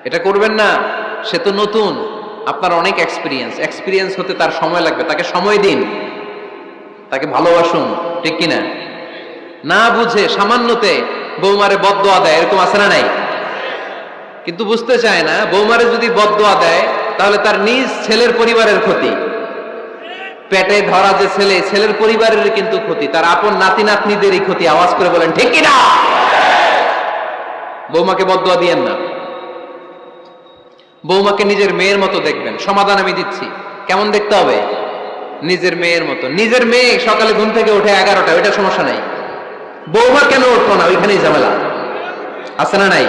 এটা করবেন না। সে তো নতুন, আপনার অনেক এক্সপিরিয়েন্স হতে তার সময় লাগবে। তাকে সময় দিন, তাকে ভালোবাসুন, ঠিক কিনা? না বুঝে সামান্যতে বৌমারে বদদোয়া দেয়, এরকম আছে না নাই? কিন্তু বুঝতে চায় না বৌমারে যদি বদদোয়া দেয় তাহলে তার নিজ ছেলের পরিবারের ক্ষতি, পেটে ধরা যে ছেলে, ছেলের পরিবারের কিন্তু ক্ষতি, তার আপন নাতি নাতনিদেরই ক্ষতি। আওয়াজ করে বলেন ঠিক কিনা? বৌমাকে বদদোয়া দিয়েন না। বৌমাকে নিজের মেয়ের মতো দেখবেন। সমাধান আমি দিচ্ছি। কেমন দেখতে হবে? নিজের মেয়ের মতো। নিজের মেয়ে সকালে ঘুম থেকে ওঠে 11টা, ওইটা সমস্যা নাই। বৌমা কেন উঠতো না? ওইখানেই ঝামেলা, আছে না নাই?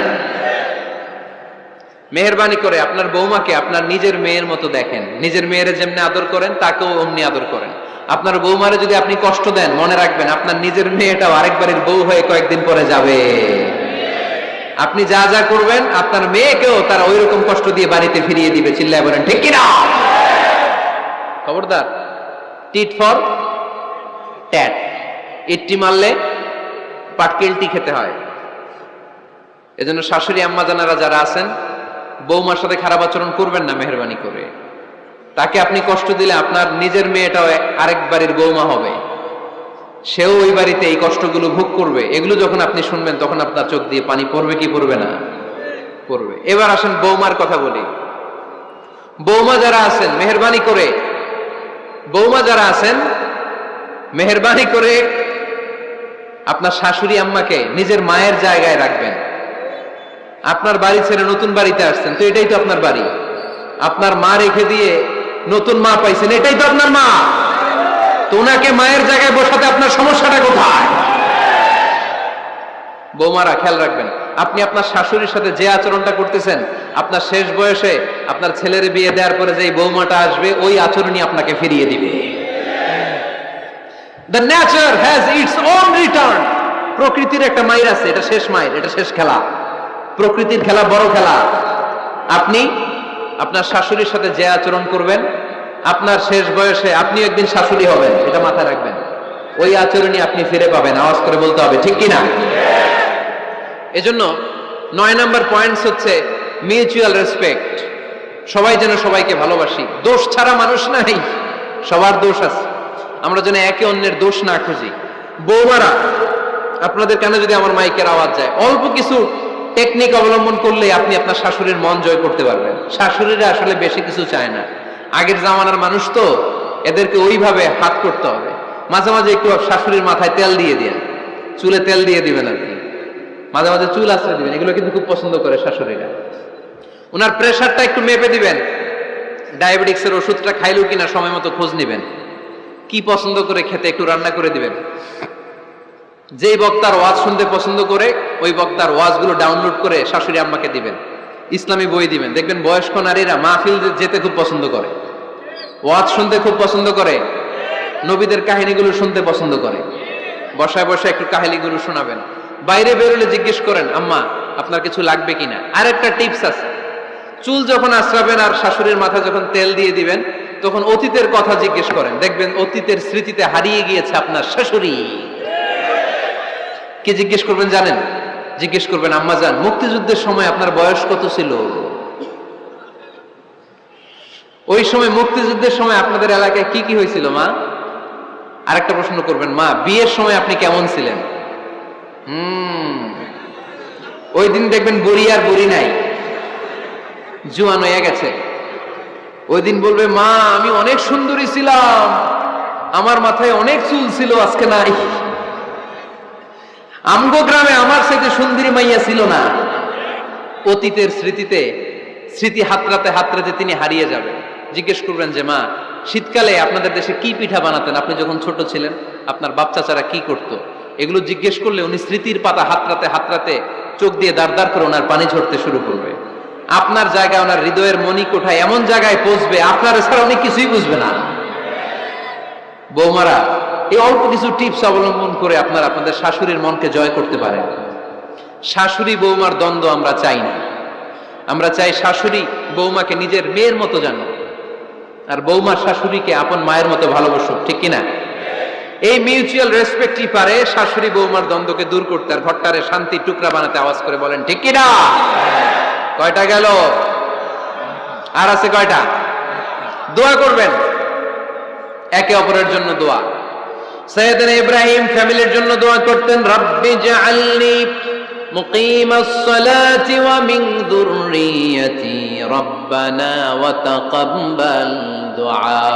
মেহেরবানি করে আপনার বৌমাকে আপনার নিজের মেয়ের মতো দেখেন। নিজের মেয়েরে যেমনি আদর করেন তাকেও অমনি আদর করেন। আপনার বৌমারে যদি আপনি কষ্ট দেন, মনে রাখবেন আপনার নিজের মেয়েটাও আরেকবারের বউ হয়ে কয়েকদিন পরে যাবে। আপনি যা যা করবেন আপনার মেয়েকেও তারা ওই রকম কষ্ট দিয়ে বাড়িতে ফিরিয়ে দিবে। চিল্লায় বলেন ঠিক কিনা? খবরদার, টিট ফর ট্যাট। ইট্টি মারলে পাটকেলটি খেতে হয়। এজন্য শাশুড়ি আম্মা জানারা যারা আছেন, বৌমার সাথে খারাপ আচরণ করবেন না মেহেরবানি করে। তাকে আপনি কষ্ট দিলে আপনার নিজের মেয়েটাও আরেক বাড়ির বৌমা হবে, সেও ওই বাড়িতে এই কষ্টগুলো ভোগ করবে। এগুলো যখন আপনি শুনবেন তখন আপনার চোখ দিয়ে পানি পড়বে কি পড়বে না? পড়বে। এবার আসেন বৌমার কথা বলি। বৌমা যারা আছেন মেহেরবানি করে, বৌমা যারা আছেন মেহেরবানি করে আপনার শাশুড়ি আম্মাকে নিজের মায়ের জায়গায় রাখবেন। আপনার বাড়ি ছেড়ে নতুন বাড়িতে আসছেন, তো এটাই তো আপনার বাড়ি। আপনার মা রেখে দিয়ে নতুন মা পাইছেন, এটাই তো আপনার মা। তো ওনাকে মায়ের জায়গায় বসাতে আপনার সমস্যাটা কোথায়? বৌমারা খেয়াল রাখবেন, আপনি আপনার শাশুড়ির সাথে যে আচরণটা করতেছেন, আপনার শেষ বয়সে আপনার ছেলের বিয়ে দেওয়ার পরে যে বৌমাটা আসবে ওই আচরণই আপনাকে ফিরিয়ে দিবে। The nature has its own return. প্রকৃতির একটা মাইর আছে, এটা শেষ মাইর, এটা শেষ খেলা। প্রকৃতির খেলা বড় খেলা। আপনি আপনার শাশুড়ির সাথে যে আচরণ করবেন, আপনার শেষ বয়সে আপনি একদিন শাশুড়ি হবেন, এটা মাথায় রাখবেন। ওই আচরণই আপনি ফিরে পাবেন। আওয়াজ করে বলতে হবে ঠিক কিনা? এজন্য 9 নাম্বার পয়েন্টস হচ্ছে মিউচুয়াল রেসপেক্ট। সবাই যেন সবাইকে ভালোবাসি। দোষ ছাড়া মানুষ নাই, সবার দোষ আছে। আমরা যেন একে অন্যের দোষ না খুঁজি। বৌমারা, আপনাদের কানে যদি আমার মাইকের আওয়াজ যায়, অল্প কিছু টেকনিক অবলম্বন করলে আপনি আপনার শাশুড়ির মন জয় করতে পারবেন। শাশুড়িরা আসলে বেশি কিছু চায় না। আগের জামানার মানুষ তো, এদেরকে ওইভাবে হাত করতে হবে। মাঝে মাঝে একটু শাশুড়ির মাথায় তেল দিয়ে দিন, চুলে তেল দিয়ে দিবেন আর কি, মাঝে মাঝে চুল আশ্রয় দিবেন। এগুলো কিন্তু খুব পছন্দ করে শাশুড়িরা। ওনার প্রেশারটা একটু মেপে দিবেন, ডায়াবেটিক্সের ওষুধটা খাইলো কিনা সময় মতো খোঁজ নিবেন, কি পছন্দ করে খেতে একটু রান্না করে দিবেন। যেই বক্তার ওয়াজ শুনতে পছন্দ করে ওই বক্তার ওয়াজগুলো ডাউনলোড করে শাশুড়ি আম্মাকে দিবেন। ইসলামী বই দিবেন। দেখবেন বয়স্ক নারীরা মাহফিল যেতে খুব পছন্দ করে, ওয়াজ শুনতে খুব পছন্দ করে, নবীদের কাহিনীগুলো শুনতে পছন্দ করে। বসায় বসায় একটু কাহিনীগুলো শোনাবেন। বাইরে বেরোলে জিজ্ঞেস করেন, আম্মা আপনার কিছু লাগবে কিনা। আর একটা টিপস আছে, চুল যখন আশ্রাবেন আর শাশুড়ির মাথা যখন তেল দিয়ে দিবেন তখন অতীতের কথা জিজ্ঞেস করেন। দেখবেন অতীতের স্মৃতিতে হারিয়ে গিয়েছে আপনার শাশুড়ি। কি জিজ্ঞেস করবেন জানেন? জিজ্ঞেস করবেন, আম্মা জান মুক্তিযুদ্ধের সময় আপনার বয়স কত ছিল? ওই সময় মুক্তিযুদ্ধের সময় আপনাদের এলাকায় কি কি হয়েছিল মা? আরেকটা প্রশ্ন করবেন, মা বিয়ের সময় আপনি কেমন ছিলেন? ওই দিন দেখবেন বুড়ি আর বুড়ি নাই, জুয়ান হয়ে গেছে। ওই দিন বলবে, মা আমি অনেক সুন্দরী ছিলাম, আমার মাথায় অনেক চুল ছিল, আজকে নাই। আমগো গ্রামে আমার সাথে সুন্দরী মাইয়া ছিল না। অতীতের স্মৃতি হাতড়াতে হাতড়াতে তিনি হারিয়ে যাবেন। জিজ্ঞেস করবেন যে মা, শীতকালে আপনাদের দেশে কি পিঠা বানাতেন, আপনি যখন ছোট ছিলেন আপনার বাপ চাচারা কি করতো, এগুলো জিজ্ঞেস করলে উনি স্মৃতির পাতা হাতড়াতে হাতড়াতে চোখ দিয়ে দাঁড় দাঁড় করে ওনার পানি ঝরতে শুরু করবে। আপনার জায়গায় ওনার হৃদয়ের মনি কোঠায় এমন জায়গায় পৌঁছবে, আপনার ছাড়া উনি কিছুই বুঝবে না। বৌমারা, এই অল্প কিছু টিপস অবলম্বন করে আপনারা আপনাদের শাশুড়ির মনকে জয় করতে পারেন। শাশুড়ি বৌমার দ্বন্দ্ব আমরা চাই না। আমরা চাই শাশুড়ি বৌমাকে নিজের মেয়ের মতো জানো, আর বৌমার শাশুড়িকে আপন মায়ের মতো ভালোবাসুক, ঠিক কিনা? এই মিউচুয়াল রেসপেক্টই পারে শাশুড়ি বৌমার দ্বন্দ্বকে দূর করতে আর ঘরটারে শান্তি টুকরা বানাতে। আওয়াজ করে বলেন ঠিক কিনা? কয়টা গেল? আর আছে কয়টা? দোয়া করবেন একে অপরের জন্য। দোয়া সাইয়েদনা ইব্রাহিম ফ্যামিলির জন্য দোয়া করতেন, রব্বি জাআলনি মুকিমাস সালাতি ওয়া মিন যুররিয়াতি রব্বানা ওয়া তাকাব্বাল দুআ।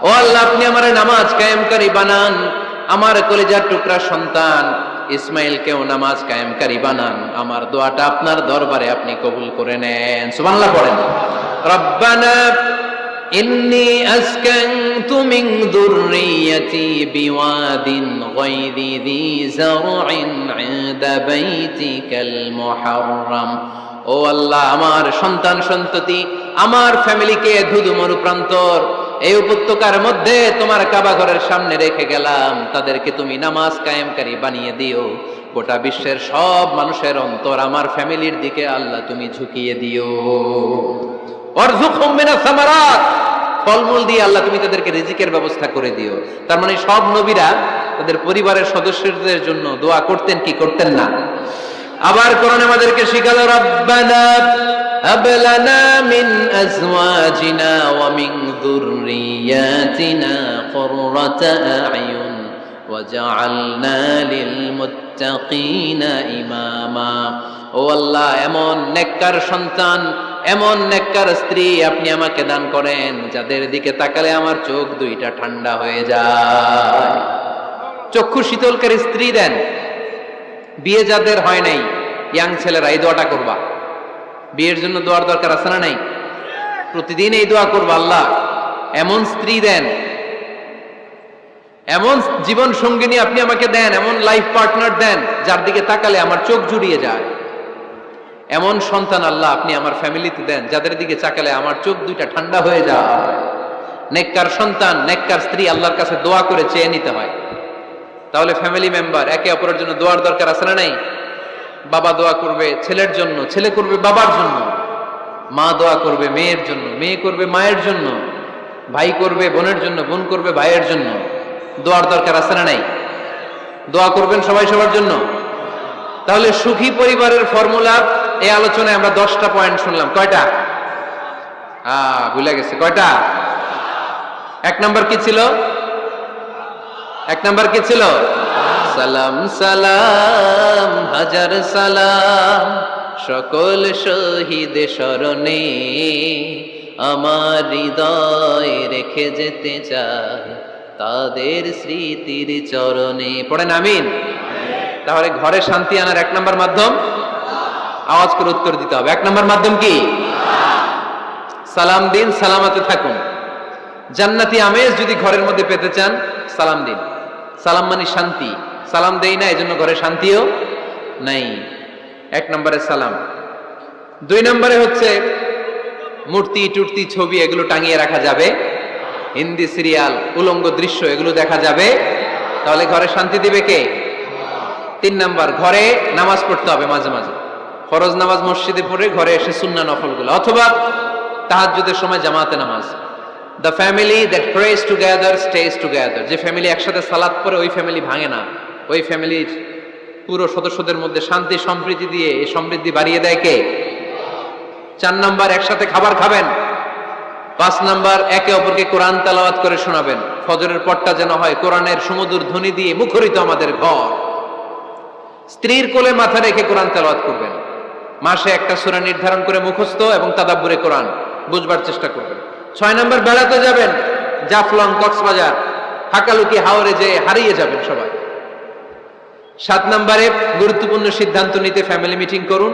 ও আল্লাহ, আপনি আমারে নামাজ কায়েমকারী বানান, আমার কলিজার টুকরা সন্তান ইসমাইলকেও নামাজ কায়েমকারী বানান। আমার দোয়াটা আপনার দরবারে আপনি কবুল করে নেন। সুবহানাল্লাহ পড়েন। রব্বানা ইন্নী আসকানতু মিন যুররিয়াতি বিওয়াদিন গায়রি যী যারইন ইনদা বাইতিকাল মুহাররাম। ও আল্লাহ, আমার সন্তান সন্ততি, আমার ফ্যামিলিকে ধুধু মরুপ্রান্তর এই উপত্যকার মধ্যে তোমার কাবা ঘরের সামনে রেখে গেলাম, তাদেরকে তুমি নামাজ কায়েমকারী বানিয়ে দিও। গোটা বিশ্বের সব মানুষের অন্তর আমার ফ্যামিলির দিকে আল্লাহ তুমি ঝুঁকিয়ে দিও। ওয়ারযুকহুম মিনাস সামারাত, ফলমূল দিয়ে আল্লাহ তুমি তাদেরকে রিজিকের ব্যবস্থা করে দিও। তার মানে সব নবীরা তাদের পরিবারের সদস্যদের জন্য দোয়া করতেন কি করতেন না? আবার কোরআন আমাদেরকে শিখালো, রব্বানা হাব লানা মিন আজওয়াজিনা ওয়া মিন যুররিয়াতিনা কুররাতা আ'য়ুন ওয়াজআলনা লিল মুত্তাকিনা ইমামা। ও আল্লাহ, এমন নেককার সন্তান, এমন নেককার স্ত্রী আপনি আমাকে দান করেন যাদের দিকে তাকালে আমার চোখ দুইটা ঠান্ডা হয়ে যায়। চক্ষু শীতলকারী স্ত্রী দেন। বিয়ে যাদের হয় নাই, ইয়াং ছেলেরা এই দোয়াটা করবা। বিয়ের জন্য দোয়ার দরকার আছে না নাই? প্রতিদিন এই দোয়া করবা, আল্লাহ এমন স্ত্রী দেন, এমন জীবন সঙ্গিনী আপনি আমাকে দেন, এমন লাইফ পার্টনার দেন যার দিকে তাকালে আমার চোখ জুড়িয়ে যায়। এমন সন্তান আল্লাহ আপনি আমার ফ্যামিলিতে দেন যাদের দিকে তাকালে আমার চোখ দুইটা ঠান্ডা হয়ে যায়। নেককার সন্তান, নেককার স্ত্রী আল্লাহর কাছে দোয়া করে চেয়ে নিতে হয়। তাহলে ফ্যামিলি মেম্বার একে অপরের জন্য দোয়ার দরকার আছে না নাই? বাবা দোয়া করবে ছেলের জন্য, ছেলে করবে বাবার জন্য, মা দোয়া করবে মেয়ের জন্য, মেয়ে করবে মায়ের জন্য, ভাই করবে বোনের জন্য, বোন করবে ভাইয়ের জন্য। দোয়ার দরকার আছে না নাই? দোয়া করবেন সবাই সবার জন্য। তাহলে সুখী পরিবারের ফর্মুলা এই আলোচনায় আমরা 10টা পয়েন্ট শুনলাম। কয়টা? ভুলে গেছে। কয়টা? 1 নাম্বার কি ছিল? 1 নাম্বার কি ছিল? সালাম সালাম হাজার সালাম সকল শহীদ স্মরণে, আমার হৃদয় রেখে যেতে চাই তাদের স্মৃতির চরণে। পড়েন আমিন। তাহলে ঘরে শান্তি আনার 1 নাম্বার মাধ্যম, আওয়াজ করে উত্তর দিতে হবে। 1 নাম্বার মাধ্যম কি? সালাম দিন, সালামতে থাকুন। জান্নাতি আমেজ যদি ঘরের মধ্যে পেতে চান, সালাম দিন। সালাম মানে শান্তি। সালাম দেই না, এজন্য ঘরে শান্তিও নাই। 1 নম্বরে সালাম। 2 নম্বরে হচ্ছে মূর্তি টুর্তি ছবি এগুলো টাঙিয়ে রাখা যাবে, হিন্দি সিরিয়াল উলঙ্গ দৃশ্য এগুলো দেখা যাবে। তাহলে ঘরে শান্তি দিবে কে? 3 নাম্বার, ঘরে নামাজ পড়তে হবে মাঝে মাঝে। ফরজ নামাজ মসজিদে পড়ে ঘরে এসে সুন্নাহ নফলগুলো, অথবা তাহাজ্জুদের সময় জামাতে নামাজ। The family that prays together stays together. যে ফ্যামিলি একসাথে সালাত পড়ে ওই ফ্যামিলি ভাঙে না। ওই ফ্যামিলির পুরো সদস্যদের মধ্যে শান্তি সম্প্রীতি দিয়ে এই সমৃদ্ধি বাড়িয়ে দেয় কে? 4 নাম্বার, একসাথে খাবার খাবেন। 5 নাম্বার, একে অপরকে কোরআন তেলাওয়াত করে শোনাবেন। ফজরের পরটা যেন হয় কোরআনের সুমধুর ধ্বনি দিয়ে মুখরিত আমাদের ঘর। স্ত্রীর কোলে মাথা রেখে কোরআন তেলাওয়াত করবেন। মাসে একটা সূরা নির্ধারণ করে মুখস্থ এবং তাদাব্বুরে কোরআন বুঝবার চেষ্টা করবেন। 6 নাম্বার, বেড়াতে যাবেন। জাফলং, কক্সবাজার, হাকালুকি, হাওরে যে হারিয়ে যাবেন সবাই। 7 নম্বরে গুরুত্বপূর্ণ সিদ্ধান্ত নিতে ফ্যামিলি মিটিং করুন,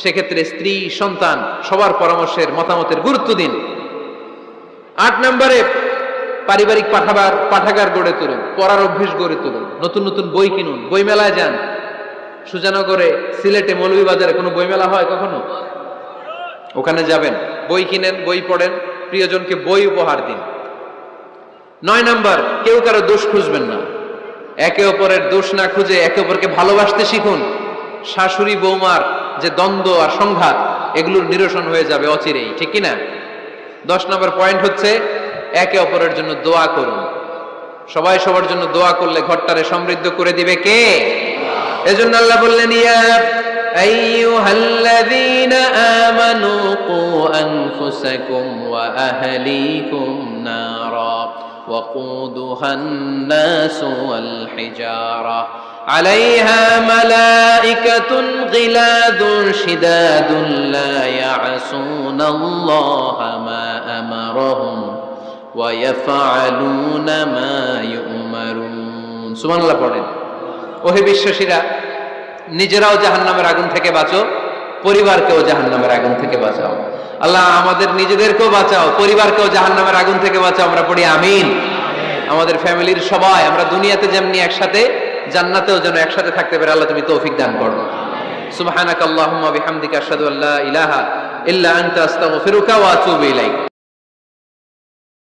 সেক্ষেত্রে স্ত্রী সন্তান সবার পরামর্শের মতামতের গুরুত্ব দিন। 8 নম্বরে পারিবারিক পাঠাগার গড়ে তুলুন, পড়ার অভ্যেস গড়ে তুলুন, নতুন নতুন বই কিনুন, বই মেলায় যান। সুজানগরে, সিলেটে, মৌলভীবাজারে কোনো বই মেলা হয় কখনো? ওখানে যাবেন, বই কিনেন, বই পড়েন, প্রিয়জনকে বই উপহার দিন। 9 নম্বর, কেউ কারো দোষ খুঁজবেন না, একে অপরের দোষ না খুঁজে একে অপরকে ভালোবাসতে শিখুন। শাশুড়ি বৌমার যে দ্বন্দ্ব আর সংঘাত, এগুলোর নিরসন হয়ে যাবে অচিরেই, ঠিক কিনা? 10 নম্বর পয়েন্ট হচ্ছে একে অপরের জন্য দোয়া করুন। সবাই সবার জন্য দোয়া করলে ঘরটারে সমৃদ্ধ করে দিবে কে? এজন্য আল্লাহ বললেন, ইয়া আইয়ুহাল্লাযীনা আমানু কু আনফুসাকুম ওয়া আহলিকুম নারা ওয়াকুদুহান নাসু ওয়াল হিজারা আলাইহা মালাইকাতুন গিলাদুন শিদাদুন লা ইয়াসুনাল্লাহা মা আমারহুম ওয়া ইয়াফআলুনা মা ইউমারুন। সুবহানাল্লাহ পড়েন। ওহে বিশ্বাসীরা, নিজেরাও জাহান্নামের আগুন থেকে বাঁচো, পরিবারকেও জাহান্নামের আগুন থেকে বাঁচাও। আল্লাহ আমাদের নিজেদেরকেও বাঁচাও, পরিবারকেও জাহান্নামের আগুন থেকে বাঁচাও। আমরা পড়ি আমিন। আমাদের ফ্যামিলির সবাই আমরা দুনিয়াতে যেমনি একসাথে, জান্নাতেও যেন একসাথে থাকতে পারে। আল্লাহ তুমি তৌফিক দান করো। সুবহানাকাল্লাহুম্মা বিহামদিকা আশহাদু আল্লা ইলাহা ইল্লা আনতা আস্তাগফিরুকা ওয়া আতুবু ইলাইক।